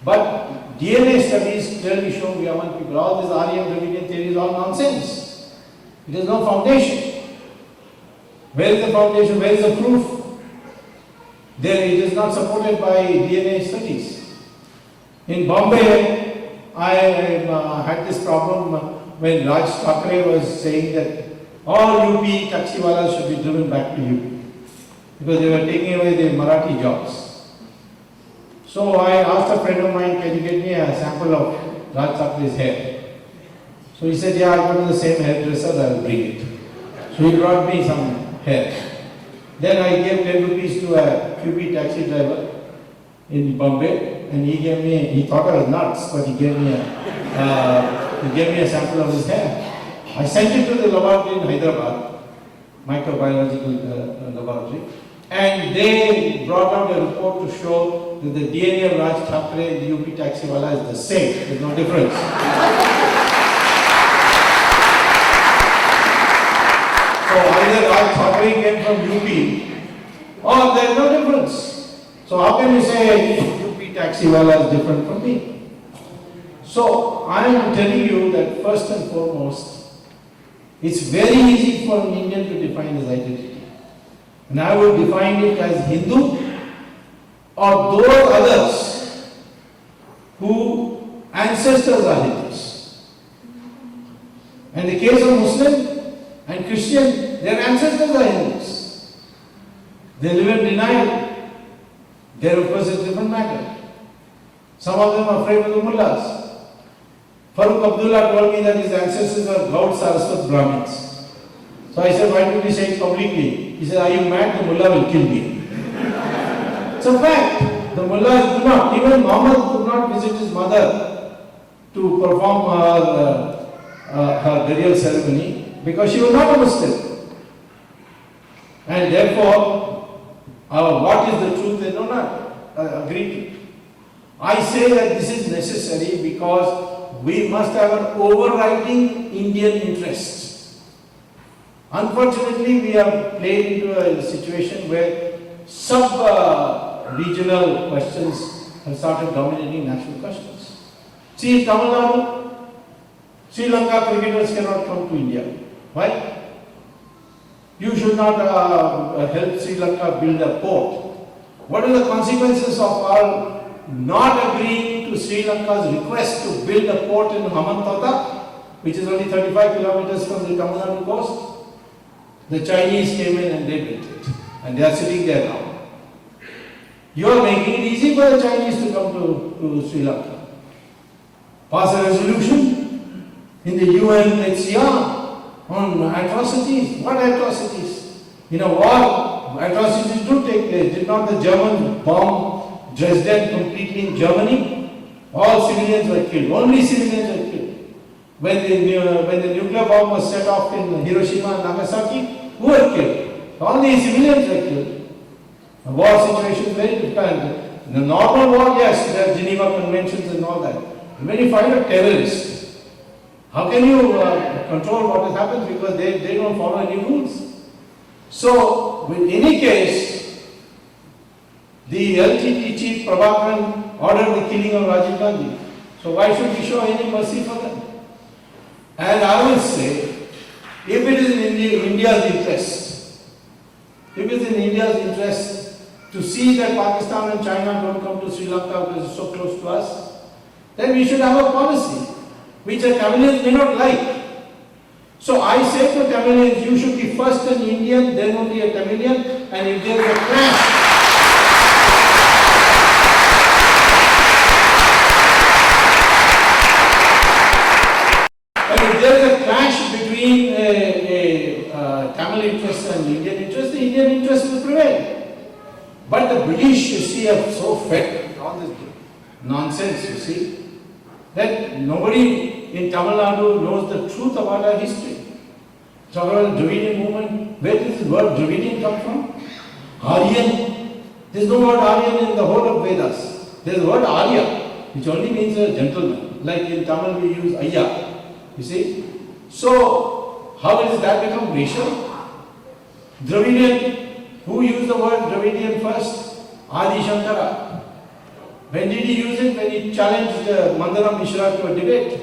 But DNA studies clearly show we are one people. All this Aryan Dravidian theory is all nonsense. It has no foundation. Where is the foundation? Where is the proof? There it is not supported by DNA studies. In Bombay, I had this problem when Raj Thackeray was saying that all UP taxiwalas should be driven back to UP because they were taking away their Marathi jobs. So I asked a friend of mine, can you get me a sample of Raj Thackeray's hair? So he said, yeah, I go to the same hairdresser, I will bring it. So he brought me some hair. Then I gave 10 rupees to a QB taxi driver in Bombay, and he thought I was nuts, but he gave me a sample of his hair. I sent it to the laboratory in Hyderabad, microbiological laboratory, and they brought out a report to show that the DNA of Raj Thackeray and the UP taxiwala is the same. There's no difference. So either Raj Thackeray came from UP or there's no difference. So how can you say UP taxiwala is different from me? So I am telling you that first and foremost, it's very easy for an Indian to define his identity. And I would define it as Hindu or those others whose ancestors are Hindus. In the case of Muslim and Christian, their ancestors are Hindus. They live in denial. There, of course, is a different matter. Some of them are afraid of the mullahs. Farooq Abdullah told me that his ancestors were Gaud Saraswat Brahmins. So I said, why don't you say it publicly? He said, are you mad? The mullah will kill me. It's a fact. The mullahs do not. Even Muhammad could not visit his mother to perform her burial ceremony because she was not a Muslim. And therefore, what is the truth they do not agree to. I say that this is necessary because we must have an overriding Indian interest. Unfortunately, we have played into a situation where sub-regional questions have started dominating national questions. See, in Tamil Nadu, Sri Lanka cricketers cannot come to India. Why? You should not help Sri Lanka build a port. What are the consequences of our not agreeing to Sri Lanka's request to build a port in Hambantota, which is only 35 kilometers from the Tamil Nadu coast? The Chinese came in and they built it. And they are sitting there now. You are making it easy for the Chinese to come to Sri Lanka. Pass a resolution in the UNHCR on atrocities. What atrocities? In a war, atrocities do take place. Did not the Germans bomb Dresden completely in Germany? All civilians were killed. Only civilians were killed. When the nuclear bomb was set off in Hiroshima and Nagasaki, who were killed? Only civilians were killed. The war situation is very different. In the normal war, yes, there are Geneva Conventions and all that. When you find a terrorist, how can you control what has happened? Because they don't follow any rules. So, in any case, the LTT chief Prabhakaran ordered the killing of Rajiv Gandhi. So why should we show any mercy for them? And I will say, if it is in India's interest to see that Pakistan and China don't come to Sri Lanka because it's so close to us, then we should have a policy which the Tamilians may not like. So I say to Tamilians, you should be first an Indian, then only a Tamilian, and if there is a clash, between Tamil interest and Indian interest, the Indian interest will prevail. But the British, you see, are so fed with all this nonsense, you see, that nobody in Tamil Nadu knows the truth about our history. So about the Dravidian movement, where does this word Dravidian come from? Aryan. There is no word Aryan in the whole of Vedas. There is the word Arya, which only means a gentleman. Like in Tamil we use Ayya. You see? So, how does that become racial? Dravidian, who used the word Dravidian first? Adi Shankara. When did he use it? When he challenged Mandana Mishra to a debate.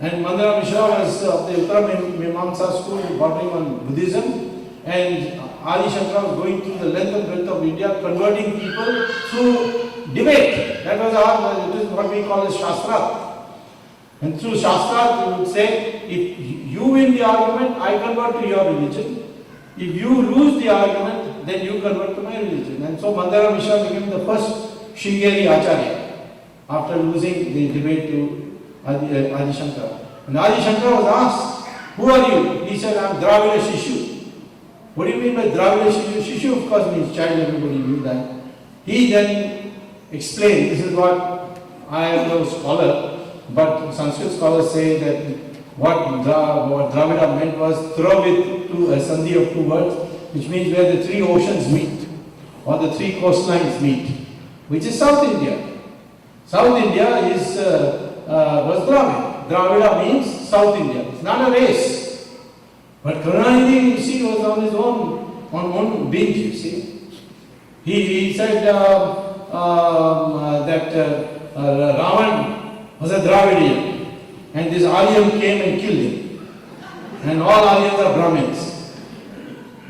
And Mandana Mishra was of the Uttara Mimamsa school bordering on Buddhism. And Adi Shankara was going through the length and breadth of India, converting people through debate. That was what we call as Shastra. And through Shastra, we would say, if you win the argument, I convert to your religion. If you lose the argument, then you convert to my religion. And so Mandana Mishra became the first Shringeri Acharya after losing the debate to Adi Shankara. And Adi Shankara was asked, who are you? He said, I am Dravida Shishu. What do you mean by Dravida Shishu? Shishu, of course, means child, everybody knew that. He then explained, this is what I am no scholar, but Sanskrit scholars say that what Dravida meant was throw it to a sandhi of two words, which means where the three oceans meet, or the three coastlines meet, which is South India. South India was Dravida. Dravida means South India. It's not a race. But Karunanidhi, you see, was on his own binge, you see. He said that Ravan was a Dravidian, and this Aryan came and killed him. And all Aryans are Brahmins.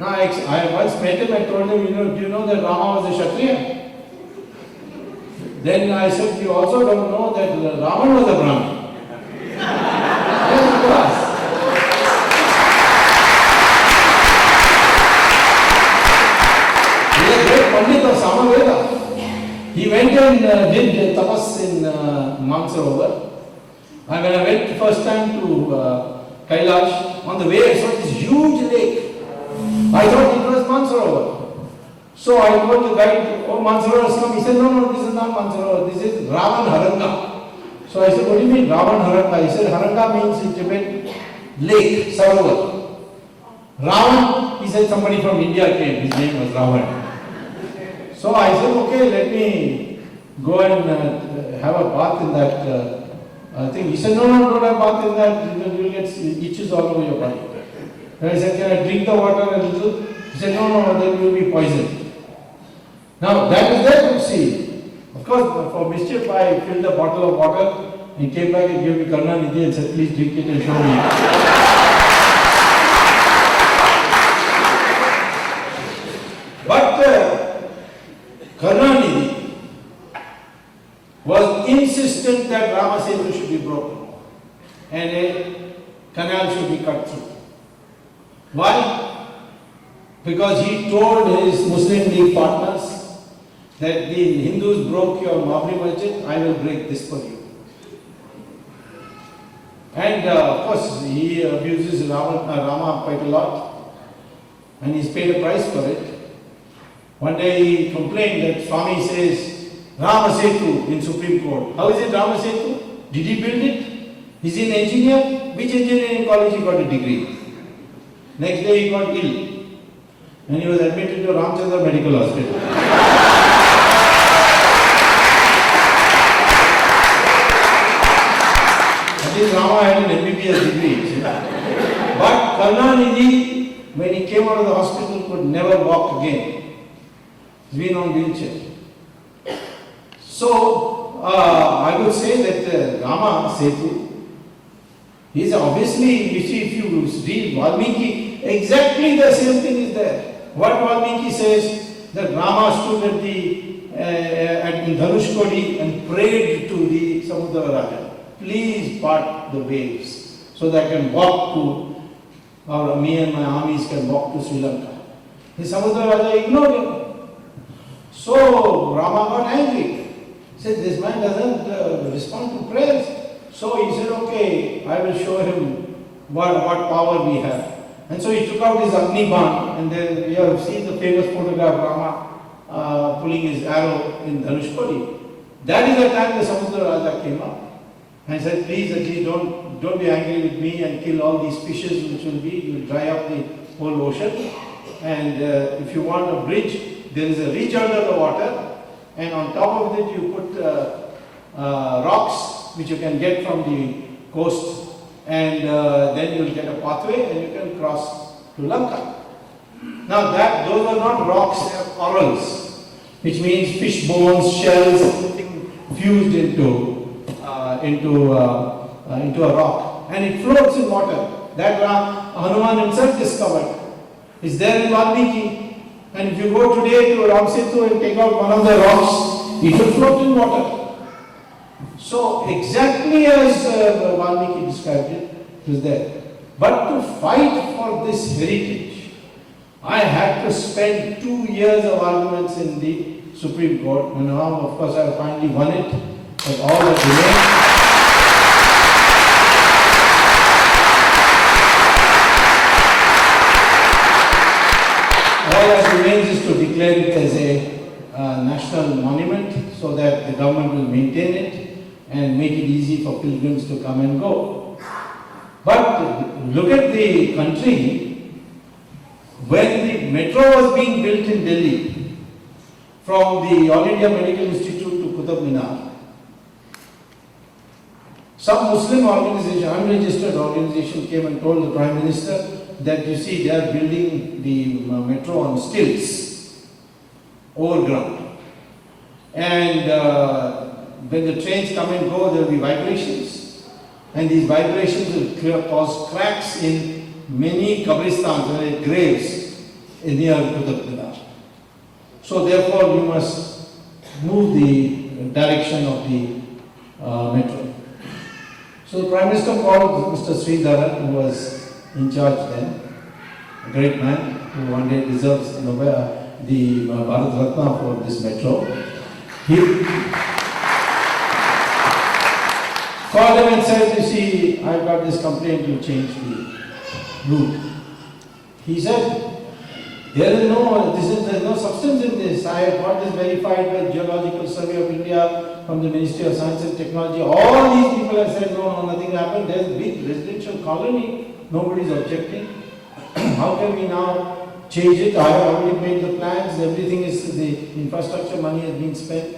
Now, I once met him and told him, do you know that Rama was a Kshatriya? Then I said, you also don't know that Ravan was a Brahmin. Yes, of course. He is a great Pandit of Samaveda. He went and did tapas in Mansarovar. And when I went the first time to Kailash, on the way I saw this huge lake. I thought it was Mansarovar. So I told the guide, oh, Mansarovar has come. He said, no, this is not Mansarovar, this is Ravan Haranga. So I said, what do you mean Ravan Haranga? He said, Haranga means in Tibet, lake, Sarovar. Ravan, he said, somebody from India came, his name was Ravan. So I said, okay, let me go and have a bath in that thing. He said, no, don't have bath in that, you will get itches all over your body. And I said, can I drink the water a little? He said, no, then you will be poisoned. Now that is there to see. Of course, for mischief, I filled a bottle of water and came back and gave me Karunanidhi and said, please drink it and show me. But Karunanidhi was insistent that Rama Setu should be broken and a canal should be cut through. Why? Because he told his Muslim League partners that the Hindus broke your Babri Masjid, I will break this for you. And of course, he abuses Rama quite a lot and he's paid a price for it. One day he complained that Swamy says Rama Setu in Supreme Court. How is it Rama Setu? Did he build it? Is he an engineer? Which engineering college he got a degree? Next day he got ill and he was admitted to Ramchandra Medical Hospital. At least Rama had an MBBS degree. But Karunanidhi, when he came out of the hospital, could never walk again. He's been on wheelchair. So, I would say that Rama Setu is obviously, you see, if you read Valmiki, exactly the same thing is there. What Valmiki says, that Rama stood at Dhanushkodi and prayed to the Samudra Raja, please part the waves so that I can walk to, or me and my armies can walk to Sri Lanka. The Samudra Raja ignored him. So Rama got angry. He said, this man doesn't respond to prayers. So he said, okay, I will show him what power we have. And so he took out his Agni Ban, and then we have seen the famous photograph of Rama pulling his arrow in Dhanushkodi. That is the time the Samudra Raja came up and said, please, Zakir, don't be angry with me and kill all these fishes which will be, you will dry up the whole ocean. And if you want a bridge, there is a ridge under the water, and on top of it you put rocks which you can get from the coast, and then you will get a pathway and you can cross to Lanka. Now those are not rocks, they are corals, which means fish bones, shells, everything fused into a rock, and it floats in water. That Hanuman himself discovered. It's there in Valmiki. And if you go today to Ram Setu and take out one of the rocks, it will float in water. So exactly as Valmiki described it, it was there. But to fight for this heritage, I had to spend 2 years of arguments in the Supreme Court. And now, of course, I finally won it. But all that remains. All that remains is to declare it as a national monument so that the government will maintain it and make it easy for pilgrims to come and go. But look at the country. When the metro was being built in Delhi, from the All India Medical Institute to Qutub Minar, some Muslim organization, unregistered organization, came and told the Prime Minister that, you see, they are building the metro on stilts, overground. And when the trains come and go, there will be vibrations. And these vibrations will cause cracks in many qabristans, graves near Qutub Minar. So therefore, you must move the direction of the metro. So the Prime Minister called Mr. Sridharan, who was in charge then, a great man who one day deserves the Bharat Ratna for this metro. He called him and said, you see, I've got this complaint, you change the route. He said, there is no substance in this. I have got this verified by Geological Survey of India, from the Ministry of Science and Technology. All these people have said, no, nothing happened. There's a big residential colony. Nobody is objecting. How can we now change it? I have already made the plans. Everything is, the infrastructure money has been spent.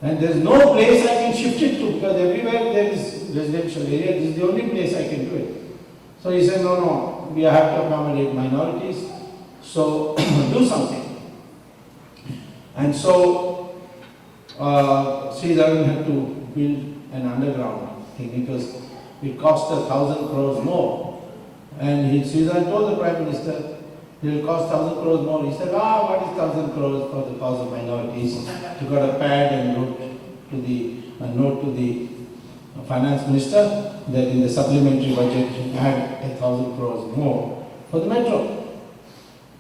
And there is no place I can shift it to, because everywhere there is residential area. This is the only place I can do it. So he said, no, we have to accommodate minorities, so do something. And so Sri Irving had to build an underground thing. It cost 1,000 crores more. And Sri Irving told the Prime Minister, it will cost 1,000 crores more. He said, what is 1,000 crores for the cause of minorities? You got a pad and wrote to a note to the Finance Minister that in the supplementary budget you add 1,000 crores more for the metro.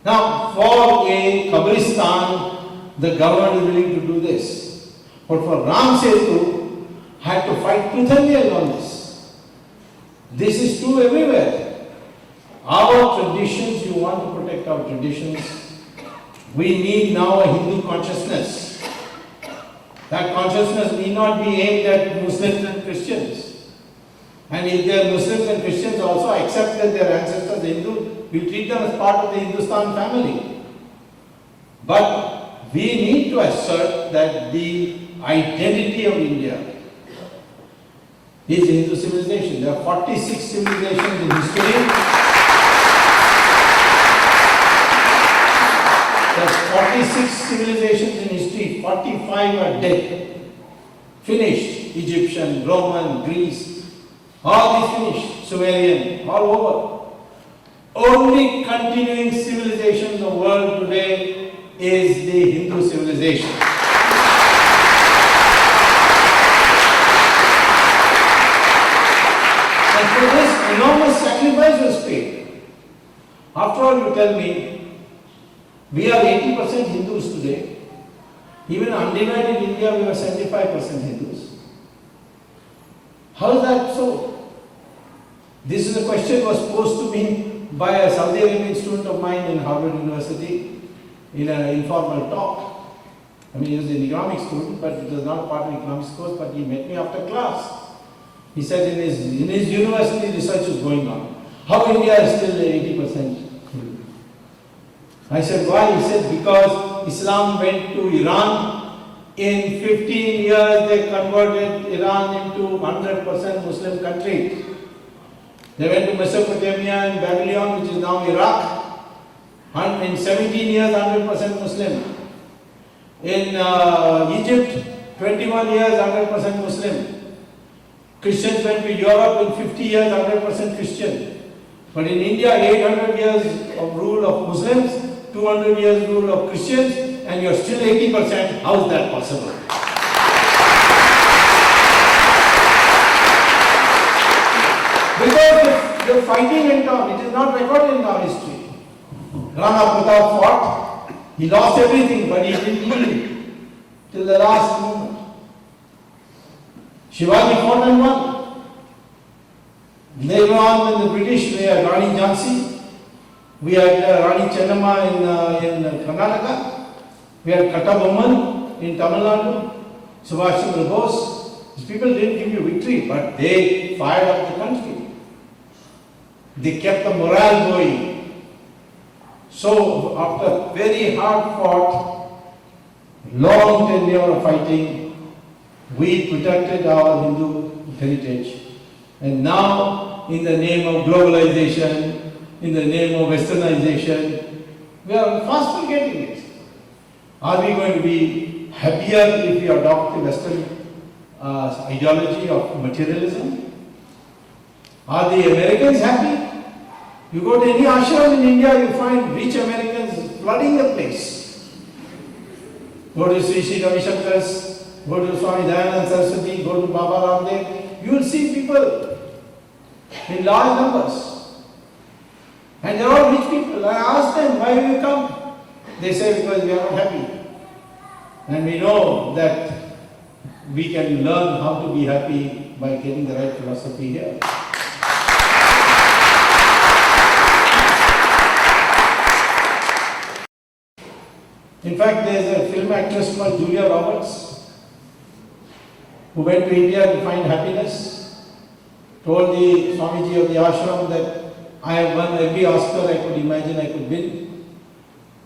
Now, for a Kabristan, the government is willing to do this. But for Ram Setu, had to fight tooth and nail on this. This is true everywhere. Our traditions, you want to protect our traditions. We need now a Hindu consciousness. That consciousness need not be aimed at Muslims and Christians. And if they are Muslims and Christians also accept that their ancestors Hindu, we treat them as part of the Hindustan family. But we need to assert that the identity of India is Hindu civilization. There are 46 civilizations in history. There's 46 civilizations in history, 45 are dead. Finished. Egyptian, Roman, Greece, all these finished. Sumerian, all over. Only continuing civilization in the world today is the Hindu civilization. And for this, enormous sacrifice was paid. After all, you tell me, we are 80% Hindus today. Even undivided India, we are 75% Hindus. How is that so? This is a question was posed to me by a Saudi Arabian student of mine in Harvard University in an informal talk. I mean, he was an economics student, but it was not part of the economics course, but he met me after class. He said in his university research is going on. How India is still 80%? I said, why? He said, because Islam went to Iran. In 15 years, they converted Iran into 100% Muslim country. They went to Mesopotamia and Babylon, which is now Iraq. And in 17 years, 100% Muslim. In Egypt, 21 years, 100% Muslim. Christians went to Europe in 50 years, 100% Christian. But in India, 800 years of rule of Muslims, 200 years rule of Christians, and you're still 80%. How is that possible? Because the fighting went on. It is not recorded in our history. Rana Pratap fought. He lost everything, but he didn't yield till the last moment. Shivaji fought and won. Later on, when the British were Rani Jhansi, we had Rani Chennamma in Karnataka. We had Kattabomman in Tamil Nadu. Subhash Chandra Bose. These people didn't give you victory, but they fired up the country. They kept the morale going. So, after very hard fought, long tenure of fighting, we protected our Hindu heritage. And now, in the name of globalization, in the name of westernization, we are fast forgetting it. Are we going to be happier if we adopt the Western ideology of materialism? Are the Americans happy? You go to any ashram in India, you find rich Americans flooding the place. Go to Sri Sri Ravi Shankar's, go to Swami Dayananda Saraswati, go to Baba Ramdev, you will see people in large numbers. And they are all rich people. I asked them, why will you come? They say, because we are not happy. And we know that we can learn how to be happy by getting the right philosophy here. In fact, there is a film actress called Julia Roberts who went to India to find happiness, told the Swamiji of the ashram that I have won every Oscar I could imagine I could win.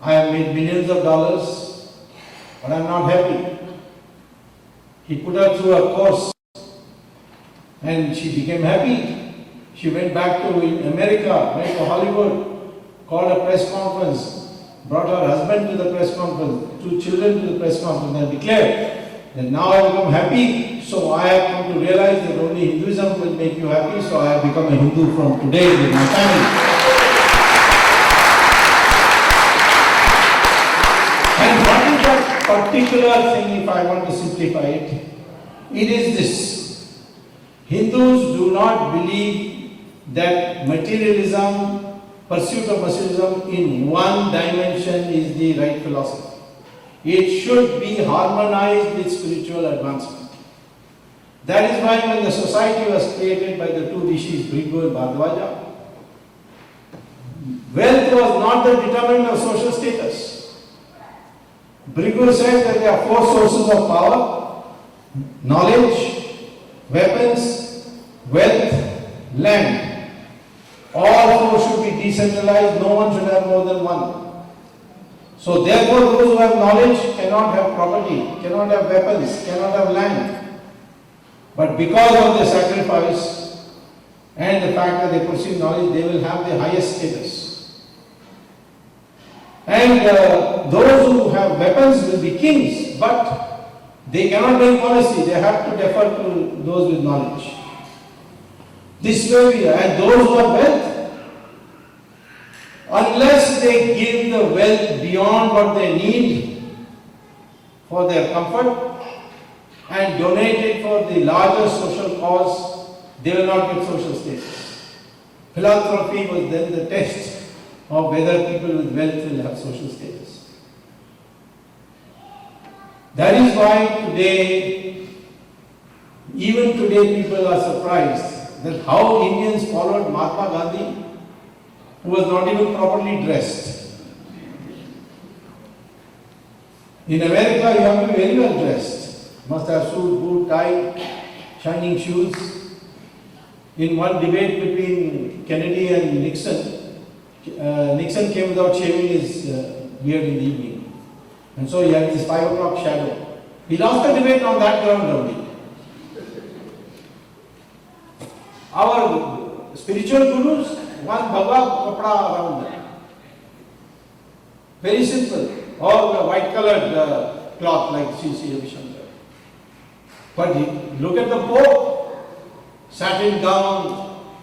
I have made millions of dollars, but I am not happy. He put her through a course and she became happy. She went back to America, went to Hollywood, called a press conference, brought her husband to the press conference, 2 children to the press conference, and declared that now I have become happy, so I have come to realize that only Hinduism will make you happy, so I have become a Hindu from today with my family. And what is that particular thing, if I want to simplify it? It is this. Hindus do not believe that materialism, pursuit of materialism in one dimension is the right philosophy. It should be harmonized with spiritual advancement. That is why when the society was created by the 2 rishis, Bhrigu and Bhardwaja, wealth was not the determinant of social status. Bhrigu said that there are 4 sources of power: knowledge, weapons, wealth, land. All 4 should be decentralized, no one should have more than one. So therefore those who have knowledge cannot have property, cannot have weapons, cannot have land. But because of their sacrifice and the fact that they pursue knowledge, they will have the highest status. And those who have weapons will be kings, but they cannot make policy, they have to defer to those with knowledge. This way we are. And those who have wealth, unless they give the wealth beyond what they need for their comfort and donate it for the larger social cause, they will not get social status. Philanthropy was then the test of whether people with wealth will have social status. That is why today, even today, people are surprised that how Indians followed Mahatma Gandhi, who was not even properly dressed. In America, you have to be very well dressed. Must have suit, boot, tie, shining shoes. In one debate between Kennedy and Nixon, Nixon came without shaving his beard in the evening. And so he had this 5 o'clock shadow. He lost the debate on that ground only. Our spiritual gurus, one bhagwa kapda around them. Very simple. Or the white colored cloth like C.C. Ravishankar. But look at the Pope, satin gown,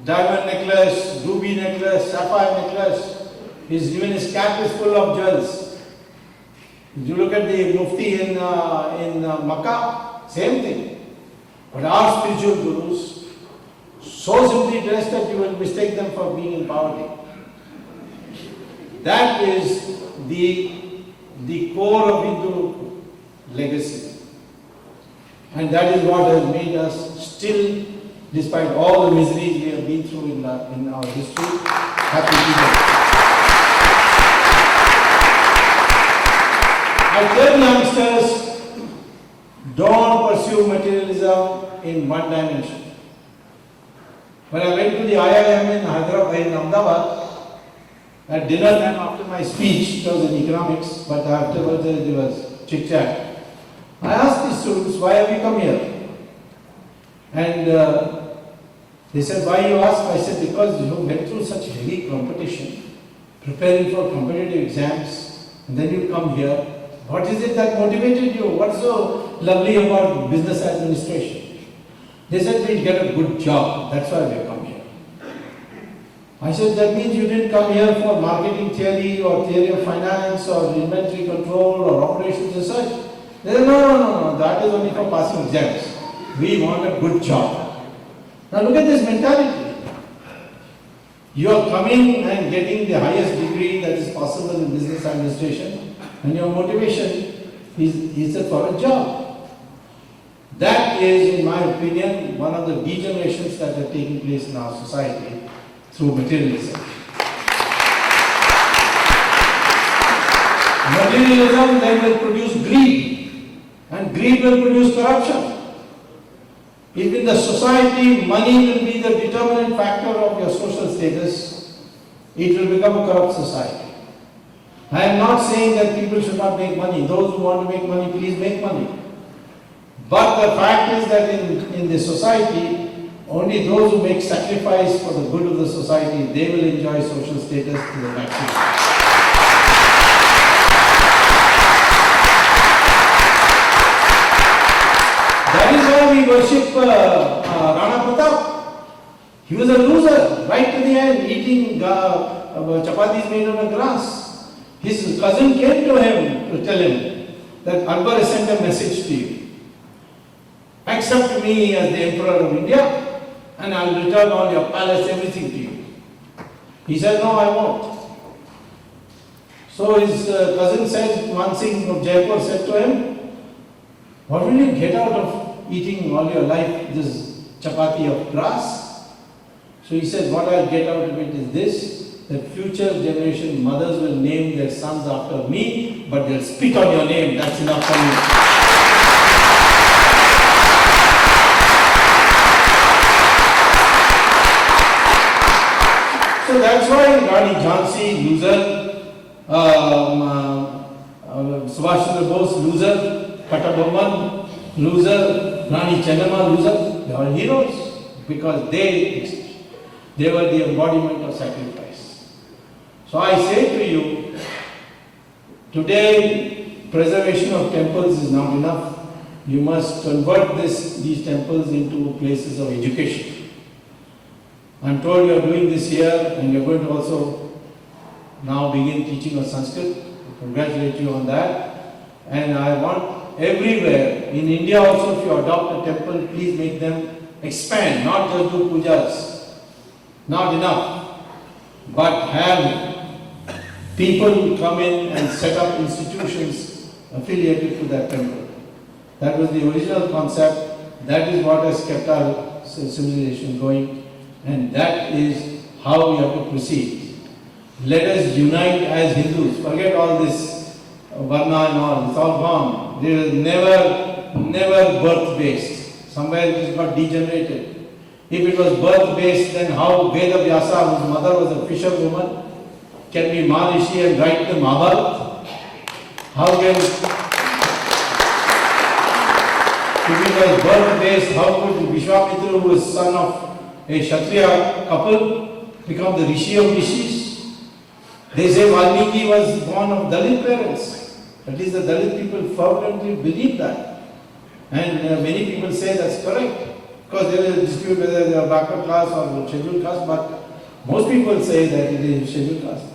diamond necklace, ruby necklace, sapphire necklace. Even his cap is full of jewels. If you look at the Mufti in Makkah, same thing. But our spiritual gurus, so simply dressed that you will mistake them for being in poverty. That is the core of Hindu legacy. And that is what has made us still, despite all the miseries we have been through in our history, happy people. I tell youngsters, don't pursue materialism in one dimension. When I went to the IIM in Hyderabad, in Ahmedabad, at dinner time after my speech, it was in economics, but afterwards there was chit chat. I asked the students, why have you come here? And they said, why you ask? I said, because you went through such heavy competition, preparing for competitive exams, and then you come here. What is it that motivated you? What's so lovely about business administration? They said, we'll get a good job. That's why we come here. I said, that means you didn't come here for marketing theory or theory of finance or inventory control or operations research. They said, no, that is only for passing exams. We want a good job. Now look at this mentality. You are coming and getting the highest degree that is possible in business administration, and your motivation is for a job. That is, in my opinion, one of the degenerations that are taking place in our society through materialism. Materialism then will produce greed, and greed will produce corruption. If in the society money will be the determinant factor of your social status, it will become a corrupt society. I am not saying that people should not make money. Those who want to make money, please make money. But the fact is that in the society, only those who make sacrifice for the good of the society, they will enjoy social status to the maximum. That is why we worship Rana Pratap. He was a loser right to the end, eating chapatis made on the grass. His cousin came to him to tell him that Akbar has sent a message to you. Accept me as the Emperor of India and I will return all your palace, everything to you. He said, no, I won't. So his cousin said, one Singh of Jaipur said to him, what will you get out of eating all your life this chapati of grass? So he said, what I'll get out of it is this, that future generation mothers will name their sons after me, but they'll spit on your name, that's enough for me. So that's why Rani Jhansi, loser, Subhash Chandra Bose, loser, Kattabomman, loser, Rani Chennamma, loser, they are heroes because they were the embodiment of sacrifice. So I say to you, today preservation of temples is not enough. You must convert these temples into places of education. I'm told you are doing this here and you're going to also now begin teaching of Sanskrit. I congratulate you on that. And I want everywhere, in India also, if you adopt a temple, please make them expand, not just do pujas. Not enough. But have people come in and set up institutions affiliated to that temple. That was the original concept. That is what has kept our civilization going. And that is how we have to proceed. Let us unite as Hindus. Forget all this Varna and all. It's all gone. There is never birth-based. Somewhere it got degenerated. If it was birth-based, then how Veda Vyasa, whose mother was a fisherwoman, can be Maharishi and write the Mahabharata? How can, if it was birth-based, how could Vishwamitra, who was son of a Kshatriya couple, become the Rishi of Rishis? They say Valmiki was born of Dalit parents. At least the Dalit people fervently believe that. And many people say that's correct. Because there is a dispute whether they are backward class or scheduled caste, but most people say that it is scheduled caste.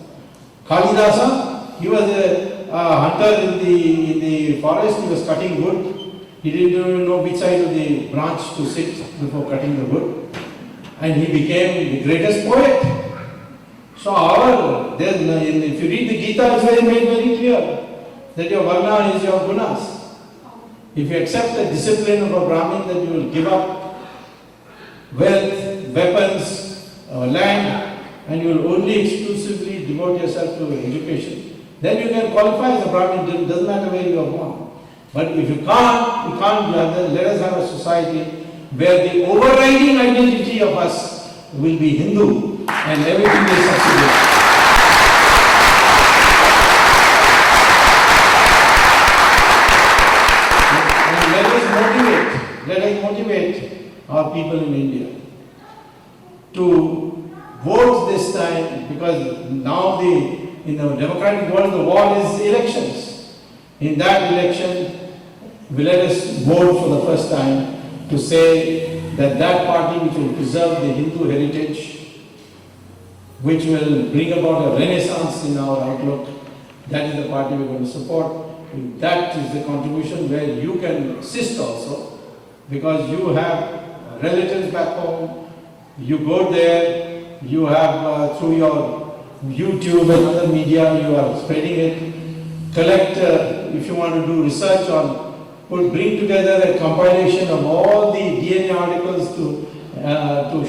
Kalidasa, he was a hunter in the forest, he was cutting wood. He didn't even know which side of the branch to sit before cutting the wood. And he became the greatest poet. So if you read the Gita, it's made very clear that your Varna is your Gunas. If you accept the discipline of a Brahmin, then you will give up wealth, weapons, land, and you will only exclusively devote yourself to education. Then you can qualify as a Brahmin, it doesn't matter where you are born. But if you can't, let us have a society where the overriding identity of us will be Hindu and everything is subsidiary. And let us motivate our people in India to vote this time, because now in the democratic world the war is elections. In that election, let us vote for the first time to say that party which will preserve the Hindu heritage, which will bring about a renaissance in our outlook, that is the party we're going to support. That is the contribution where you can assist also, because you have relatives back home, you go there, you have through your YouTube and other media, you are spreading it, collect, if you want to do research on, bring together a compilation of all the DNA articles to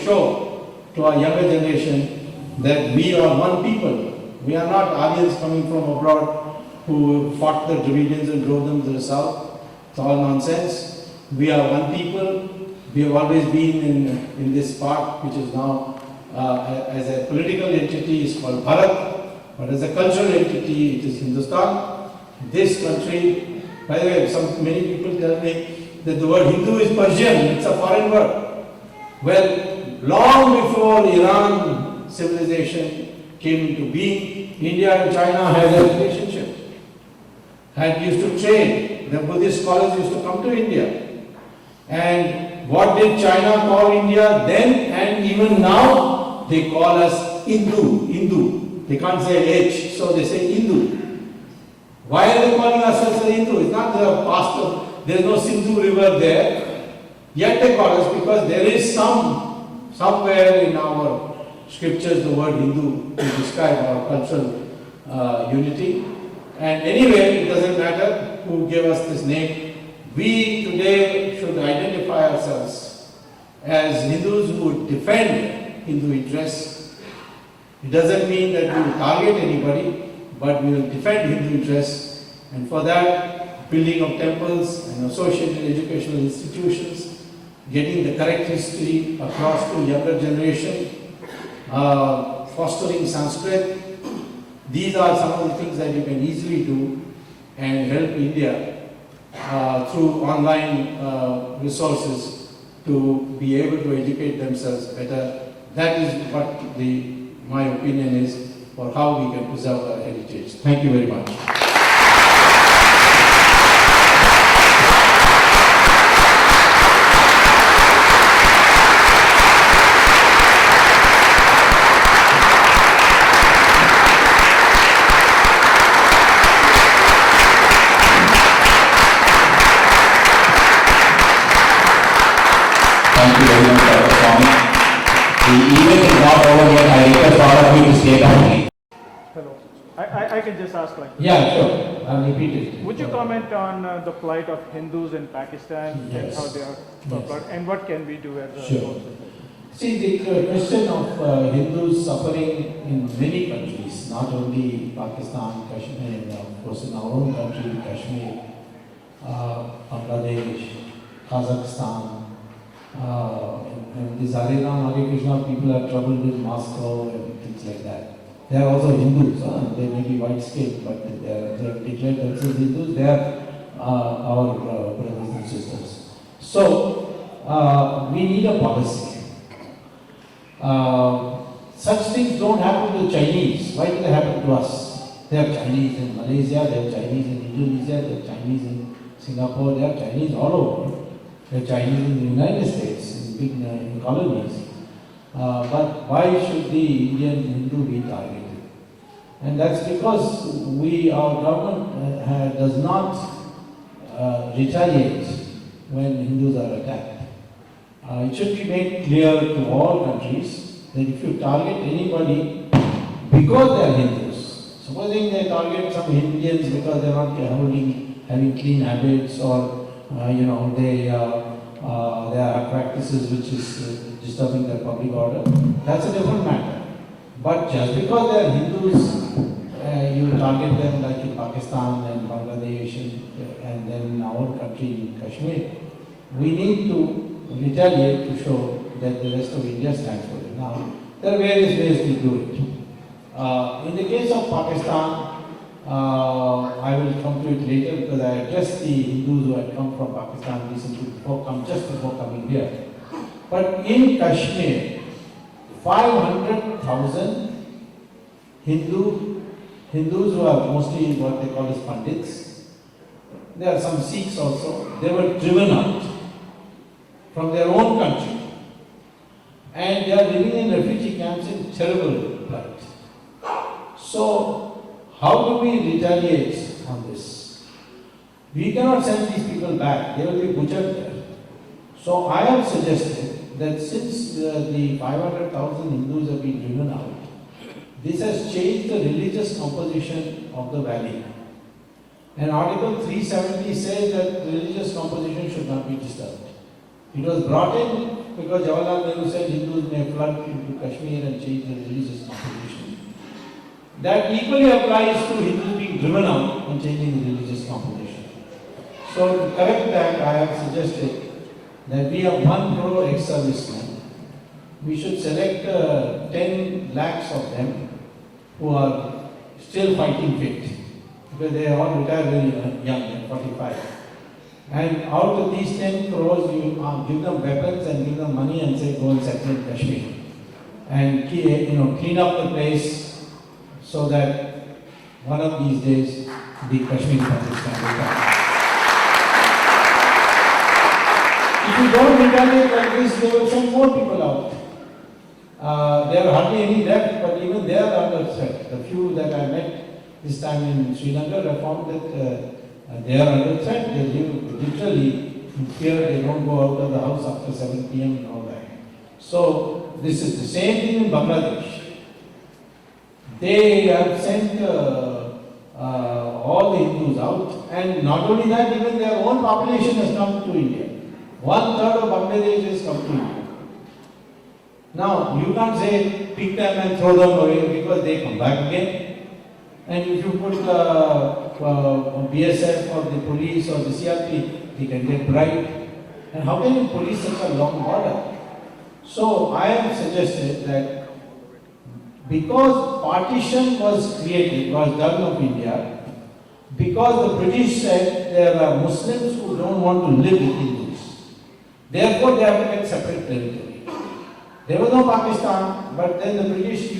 show to our younger generation that we are one people. We are not Aryans coming from abroad who fought the Dravidians and drove them to the south. It's all nonsense. We are one people. We have always been in this part, which is now as a political entity is called Bharat, but as a cultural entity it is Hindustan. This country, by the way, many people tell me that the word Hindu is Persian, it's a foreign word. Well, long before Iran civilization came into being, India and China had a relationship, had used to trade. The Buddhist scholars used to come to India. And what did China call India then and even now? They call us Hindu. They can't say H, so they say Hindu. Why are they calling ourselves a Hindu? It's not the past of, there is no Sindhu river there. Yet they call us because there is somewhere in our scriptures the word Hindu to describe our cultural unity. And anyway, it doesn't matter who gave us this name. We today should identify ourselves as Hindus who would defend Hindu interests. It doesn't mean that we will target anybody, but we will defend Hindu interests, and for that, building of temples and associated educational institutions, getting the correct history across to younger generation, fostering Sanskrit. These are some of the things that you can easily do and help India through online resources to be able to educate themselves better. That is what my opinion is for how we can preserve our heritage. Thank you very much. Thank you very much, Dr. Swamy. The event is not over yet. I request all of you to stay back. Hello. I can just ask like this. Yeah, sure. I'll repeat it. Would you comment on the plight of Hindus in Pakistan and how they are and what can we do as a Sure. See, the question of Hindus suffering in many countries, not only Pakistan, Kashmir, of course in our own country, Kashmir, Bangladesh, Kazakhstan, in this arena, Hare Krishna, people are troubled with Moscow and things like that. They are also Hindus, they may be white skinned, but they have declared themselves Hindus, they are our brothers and sisters. So, we need a policy. Such things don't happen to the Chinese. Why do they happen to us? There are Chinese in Malaysia, there are Chinese in Indonesia, there are Chinese in Singapore, there are Chinese all over. There are Chinese in the United States, in big in colonies. But why should the Indian Hindu be targeted? And that's because our government does not retaliate when Hindus are attacked. It should be made clear to all countries that if you target anybody because they are Hindus, supposing they target some Indians because they are not having clean habits or they have practices which is disturbing their public order, that's a different matter. But just because they are Hindus, you target them like in Pakistan and Bangladesh and then in our country in Kashmir, we need to retaliate to show that the rest of India stands for it. Now, there are various ways to do it. In the case of Pakistan, I will come to it later because I addressed the Hindus who had come from Pakistan recently just before coming here. But in Kashmir, 500,000 Hindus who are mostly what they call as Pandits, there are some Sikhs also, they were driven out from their own country. And they are living in refugee camps in terrible plight. So, how do we retaliate on this? We cannot send these people back, they will be butchered there. So I have suggested that since the 500,000 Hindus have been driven out, this has changed the religious composition of the valley. And Article 370 says that religious composition should not be disturbed. It was brought in because Jawaharlal Nehru said Hindus may flood into Kashmir and change the religious composition. That equally applies to Hindus being driven out and changing the religious composition. So to correct that, I have suggested that we have 1 crore ex-servicemen. We should select 10 lakhs of them who are still fighting fit, because they are all retired very young, at 45. And out of these 10 crores, you give them weapons and give them money and say, go and settle in Kashmir. And clean up the place so that one of these days the Kashmir Pakistan will come. If you don't retaliate like this, they will send more people out. There are hardly any left, but even they are under threat. The few that I met this time in Srinagar, I found that they are under threat. They live literally in fear. They don't go out of the house after 7 p.m. and all that. So this is the same thing in Bangladesh. They have sent all the Hindus out, and not only that, even their own population has come to India. 1/3 of Bangladesh has come to India. Now, you can't say pick them and throw them away because they come back again. And if you put BSF or the police or the CRP, they can get bribed. And how can you police such a long border? So I have suggested that because partition was created, was done of India, because the British said there are Muslims who don't want to live with Hindus. Therefore, they have to get separate territory. There was no Pakistan, but then the British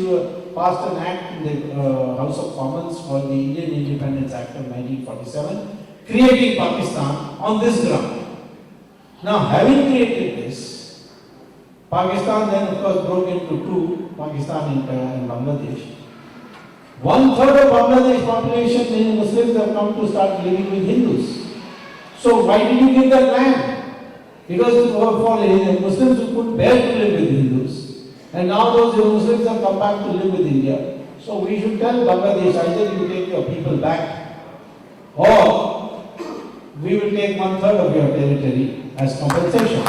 passed an act in the House of Commons called the Indian Independence Act of 1947, creating Pakistan on this ground. Now, having created this, Pakistan then of course broke into two, Pakistan and Bangladesh. 1/3 of Bangladesh population in Muslims have come to start living with Hindus. So why did you give that land? Because for Muslims who could bear to live with Hindus, and now those Muslims have come back to live with India. So we should tell Bangladesh, either you take your people back, or we will take 1/3 of your territory as compensation.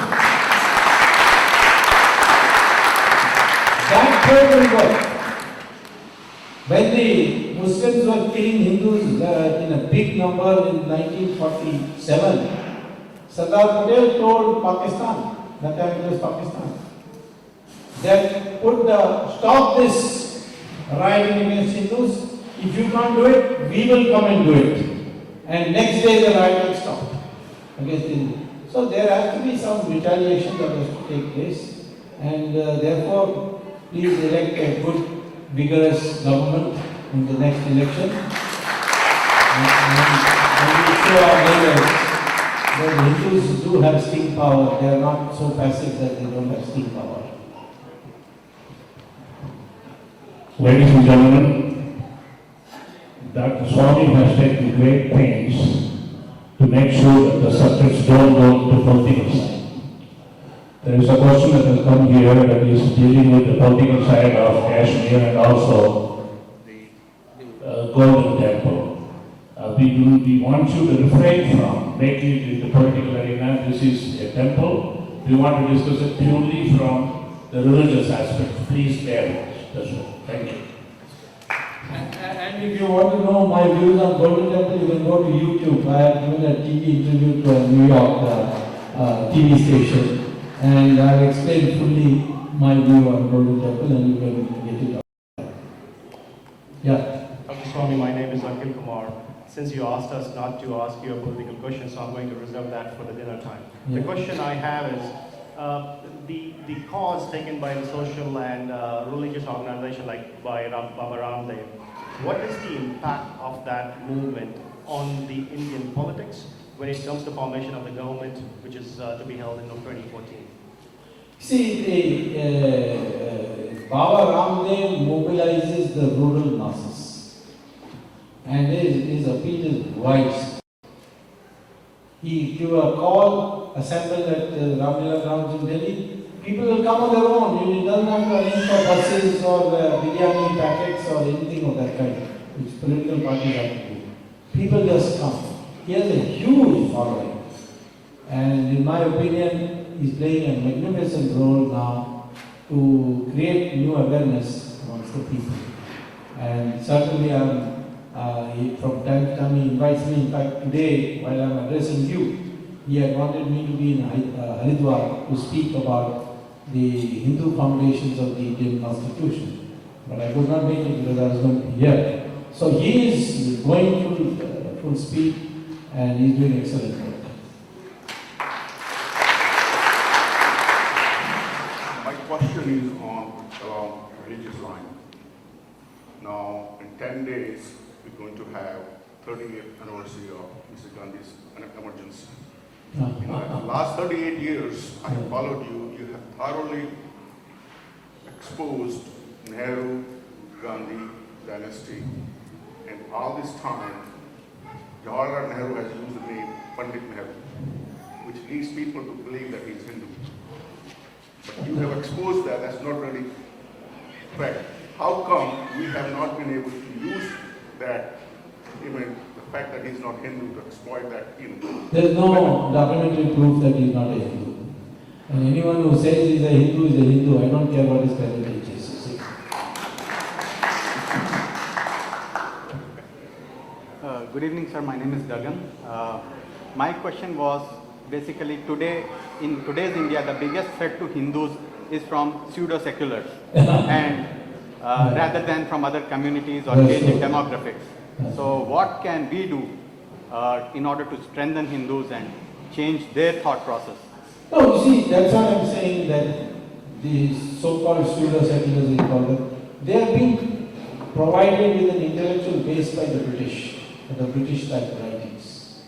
That third will work. When the Muslims were killing Hindus in a big number in 1947, Sardar Patel told Pakistan, that time it was Pakistan, that stop this rioting against Hindus. If you can't do it, we will come and do it. And next day the rioting stopped against Hindus. So there has to be some retaliation that has to take place, and therefore please elect a good, vigorous government in the next election. And we show our neighbors that Hindus do have sting power. They are not so passive that they don't have sting power. Ladies and gentlemen, Dr. Swamy has taken great pains to make sure that the subjects don't go to political side. There is a question that has come here that is dealing with the political side of Kashmir and also the Golden Temple. We want you to refrain from making it in the political arena. This is a temple. We want to discuss it purely from the religious aspect. Please bear with us. That's all. Thank you. And if you want to know my views on Golden Temple, you can go to YouTube. I have given a TV interview to a New York TV station. And I have explained fully my view on Golden Temple, and you can get it out. Yeah. Dr. Swamy, my name is Zakir. Since you asked us not to ask you a political question, so I'm going to reserve that for the dinner time. Yeah. The question I have is, the cause taken by the social and religious organization like by Baba Ramdev, what is the impact of that movement on the Indian politics when it comes to formation of the government, which is to be held in 2014? See, Baba Ramdev mobilizes the rural masses, and his appeal is wide. He give a call, assemble at Ramlila grounds in Delhi. People will come on their own. You doesn't have to arrange for buses or biryani packets or anything of that kind, which political parties have to do. People just come. He has a huge following, and in my opinion, he's playing a magnificent role now to create new awareness amongst the people. And certainly, from time to time he invites me. In fact, today, while I'm addressing you, he had wanted me to be in Haridwar to speak about the Hindu foundations of the Indian Constitution. But I could not make it because I was going to be here. So he is going full speed, and he's doing excellent work. question is along religious line. Now, in 10 days, we're going to have 38th anniversary of Mr. Gandhi's emergency. In the last 38 years, I have followed you. You have thoroughly exposed Nehru, Gandhi dynasty, and all this time, Jawaharlal Nehru has used the name Pandit Nehru, which leads people to believe that he is Hindu. But you have exposed that. That's not really correct. How come we have not been able to use that, even the fact that he's not Hindu, to exploit that in? There is no documentary proof that he is not a Hindu. And anyone who says he is a Hindu is a Hindu. I don't care what his parentage is. Good evening, sir. My name is Gagan. My question was basically today, in today's India, the biggest threat to Hindus is from pseudo-seculars and rather than from other communities or changing demographics. So what can we do in order to strengthen Hindus and change their thought process? No, you see, that's what I'm saying, that the so-called pseudo-seculars, they have been provided with an intellectual base by the British, the British type writings.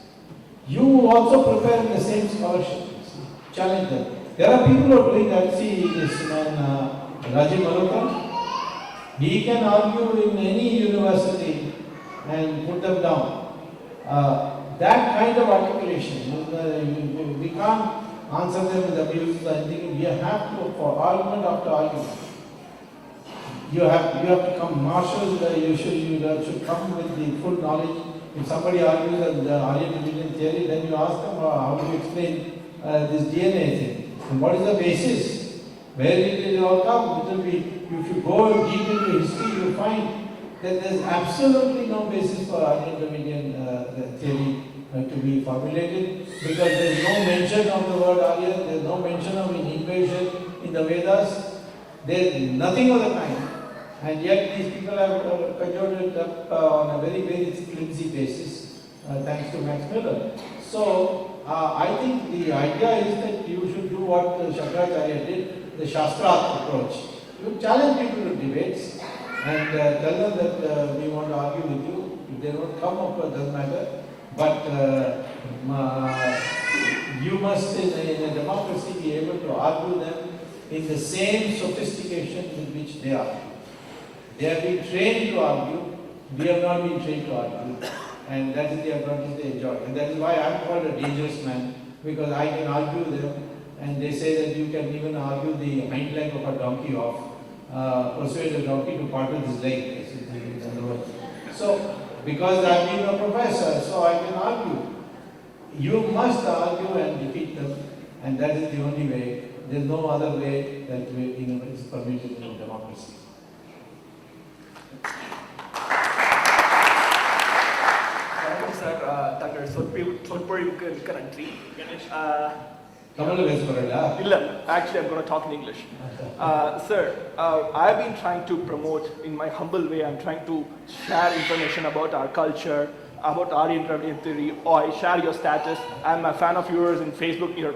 You also prepare the same scholarship, challenge them. There are people who are doing that. See this man, Rajiv Malhotra, he can argue in any university and put them down. That kind of articulation, we can't answer them with abuse. I think we have to, for argument after argument, you have to come marshaled. You should come with the full knowledge. If somebody argues that the Aryan division theory, then you ask them how do you explain this DNA thing, and what is the basis? Where did it all come? It will be, if you go deep into history, you find that there is absolutely no basis for Aryan Dravidian theory to be formulated, because there is no mention of the word Aryan, there is no mention of an invasion in the Vedas, there is nothing of the kind. And yet these people have conjured it up on a very, very flimsy basis, thanks to Max Miller. So I think the idea is that you should do what Shankaracharya did, the Shastra approach. You challenge people to debates and tell them that we want to argue with you. If they don't come up, it doesn't matter. But you must, in a democracy, be able to argue them in the same sophistication with which they are. They have been trained to argue, we have not been trained to argue, and that is the advantage they enjoy. And that is why I am called a dangerous man, because I can argue them, and they say that you can even argue the hind leg of a donkey off, persuade a donkey to part with his leg. So, because I have been a professor, so I can argue. You must argue and defeat them, and that is the only way. There is no other way that is permitted in democracy. Dr. Sonia currently. Actually, I'm going to talk in English. Sir, I've been trying to promote, in my humble way, I'm trying to share information about our culture, about Aryan Dravidian theory, or I share your status. I'm a fan of yours in Facebook, your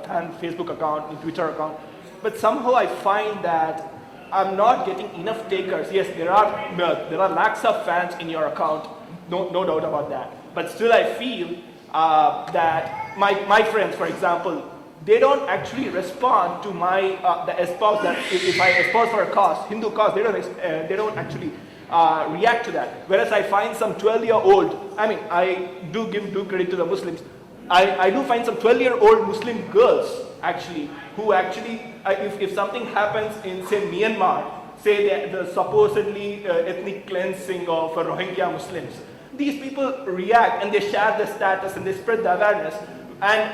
fan Facebook account, in Twitter account. But somehow I find that I'm not getting enough takers. Yes, there are lakhs of fans in your account, no doubt about that. But still I feel that my friends, for example, they don't actually respond to my the espouse that if I espouse for a cause, Hindu cause, they don't actually react to that. Whereas I find some 12-year-old, I mean, I do give due credit to the Muslims. I do find some 12-year-old Muslim girls actually who actually, if something happens in say Myanmar, say the supposedly ethnic cleansing of Rohingya Muslims, these people react and they share the status and they spread the awareness, and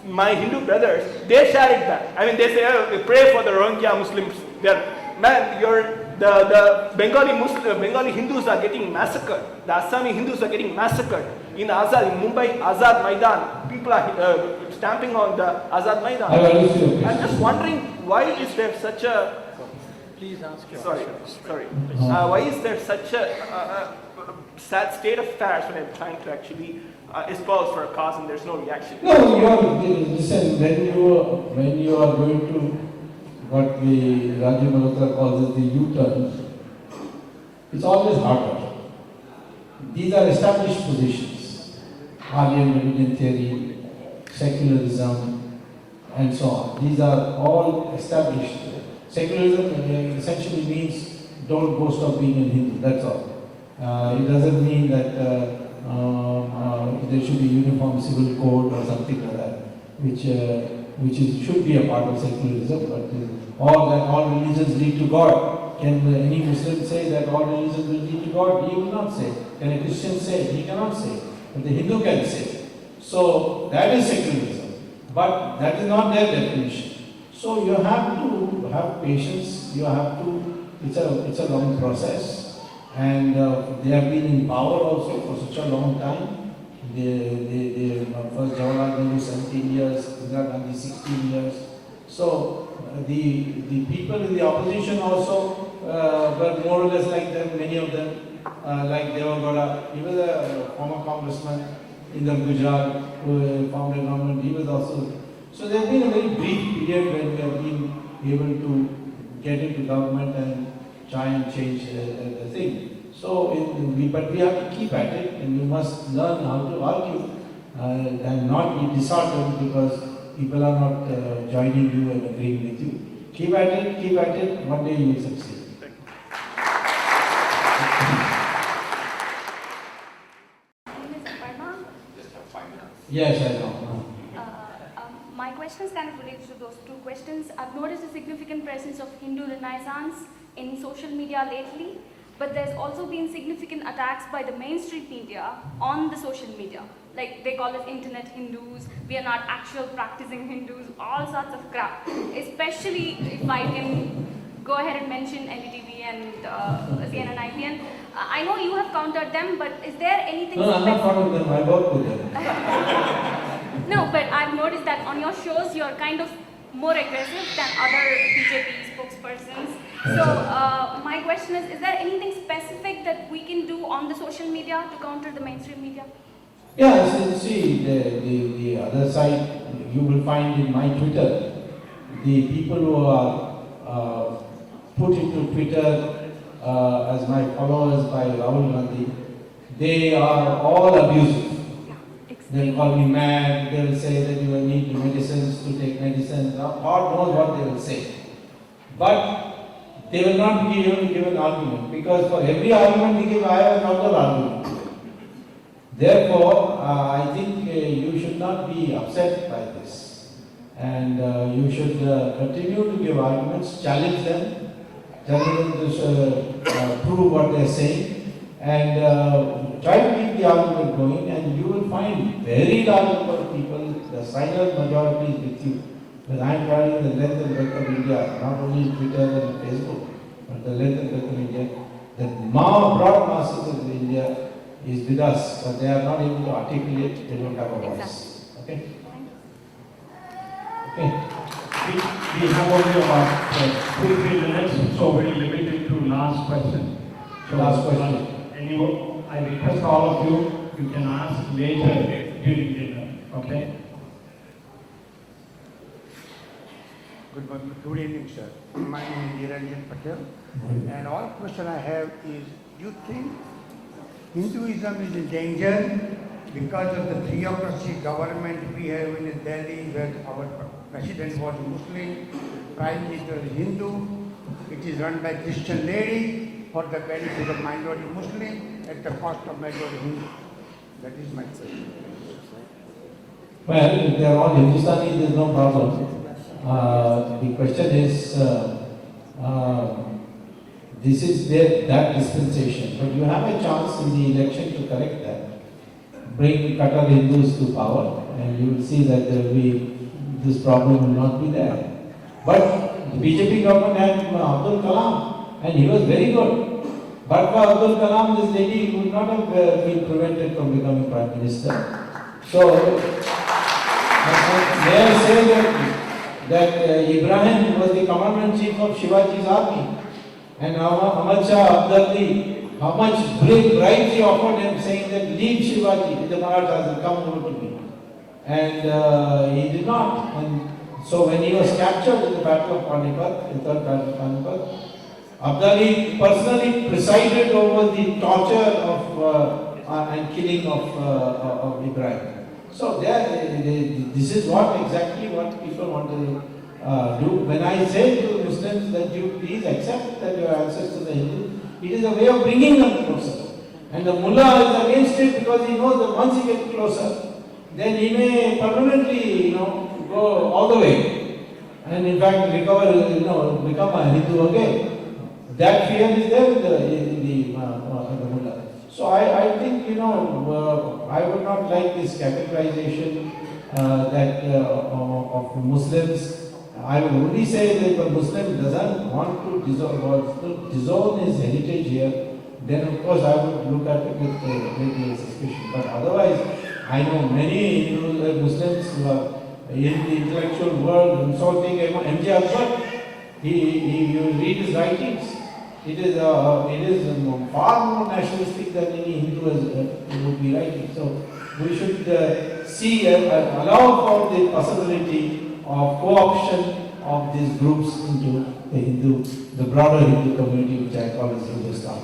my Hindu brothers, they share it back. I mean, they say, oh, pray for the Rohingya Muslims. The Bengali Hindus are getting massacred. The Assami Hindus are getting massacred. In Azad, in Mumbai, Azad Maidan, people are stamping on the Azad Maidan. I'm just wondering, why is there such a... Please ask your Sorry. Why is there such a sad state of affairs when I'm trying to actually espouse for a cause and there's no reaction? No, listen, when you are going to what the Rajiv Malhotra calls as the U-turn, it's always harder. These are established positions, Aryan religion theory, secularism, and so on. These are all established. Secularism essentially means don't go stop being a Hindu, that's all. It doesn't mean that there should be uniform civil code or something like that, which should be a part of secularism, but all religions lead to God. Can any Muslim say that all religions will lead to God? He will not say. Can a Christian say? He cannot say. But the Hindu can say. So that is secularism. But that is not their definition. So you have to have patience. You have to. It's a long process, and they have been in power also for such a long time. First Jawaharlal Nehru 17 years, Indira Gandhi 16 years. So the people in the opposition also were more or less like them. Many of them, like Devagowda, he was a former congressman in the Gujarat who formed a government. He was also. So there has been a very brief period when we have been able to get into government and try and change the thing. So, but we have to keep at it, and you must learn how to argue and not be disheartened because people are not joining you and agreeing with you. Keep at it, one day you will succeed. Yes, I know. My question is kind of related to those two questions. I've noticed a significant presence of Hindu Renaissance in social media lately, but there's also been significant attacks by the mainstream media on the social media. Like they call us internet Hindus, we are not actual practicing Hindus, all sorts of crap. Especially if I can go ahead and mention NDTV and CNN IPN. I know you have countered them, but is there anything... No, I'm not counting them, I work with them. No, but I've noticed that on your shows, you're kind of more aggressive than other BJP spokespersons. So my question is there anything specific that we can do on the social media to counter the mainstream media? Yeah, so see, the other side, you will find in my Twitter, the people who are put into Twitter as my followers by Rahul Gandhi, they are all abusive. They'll call me mad, they will say that you will need medicines to take medicines, God knows what they will say. But they will not be able to give an argument, because for every argument we give, I have a counter argument. Therefore, I think you should not be upset by this. And you should continue to give arguments, challenge them to prove what they are saying, and try to keep the argument going, and you will find very large number of people, the silent majority is with you. Because I am traveling the length and breadth of India, not only Twitter and Facebook, but the length and breadth of India. The broad masses of India is with us, but they are not able to articulate, they don't have a voice. Okay? Okay. We have only about 2-3 minutes, so we'll limit it to last question. So Last question. Anyone, I request all of you, you can ask later during dinner, okay? Good evening, sir. My name is Niranjan Patel, and all question I have is, do you think Hinduism is in danger because of the theocracy government we have in Delhi, where our president was Muslim, prime minister is Hindu, it is run by Christian lady for the benefit of minority Muslim at the cost of majority Hindu? That is my question. Well, if they are all Hindustani, there is no problem. The question is, this is that dispensation, but you have a chance in the election to correct that. Bring Qatar Hindus to power, and you will see that there will be, this problem will not be there. But the BJP government had Abdul Kalam, and he was very good. But for Abdul Kalam, this lady would not have been prevented from becoming Prime Minister. So, may I say that Ibrahim was the commander-in-chief of Shivaji's army, and Ahmad Shah Abdali, how much bribes he offered him, saying that leave Shivaji with the Marathas and come over to me. And he did not. And So when he was captured in the Battle of Panipat, the third Battle of Panipat, Abdali personally presided over the torture of and killing of Ibrahim. So this is what exactly what people want to do. When I say to Muslims that you please accept that your ancestors are Hindu, it is a way of bringing them closer. And the mullah is against it because he knows that once he gets closer, then he may permanently, go all the way, and in fact recover, become a Hindu again. That fear is there in the mullah. So I think, I would not like this categorization that of Muslims. I will only say that if a Muslim doesn't want to disown his heritage here, then of course I would look at it with great deal of suspicion. But otherwise, I know many Muslims who are in the intellectual world insulting M.J. Akbar. You read his writings. It is far more nationalistic than any Hindu would be writing. So we should see and allow for the possibility of co-option of these groups into the broader Hindu community, which I call as Hindustan.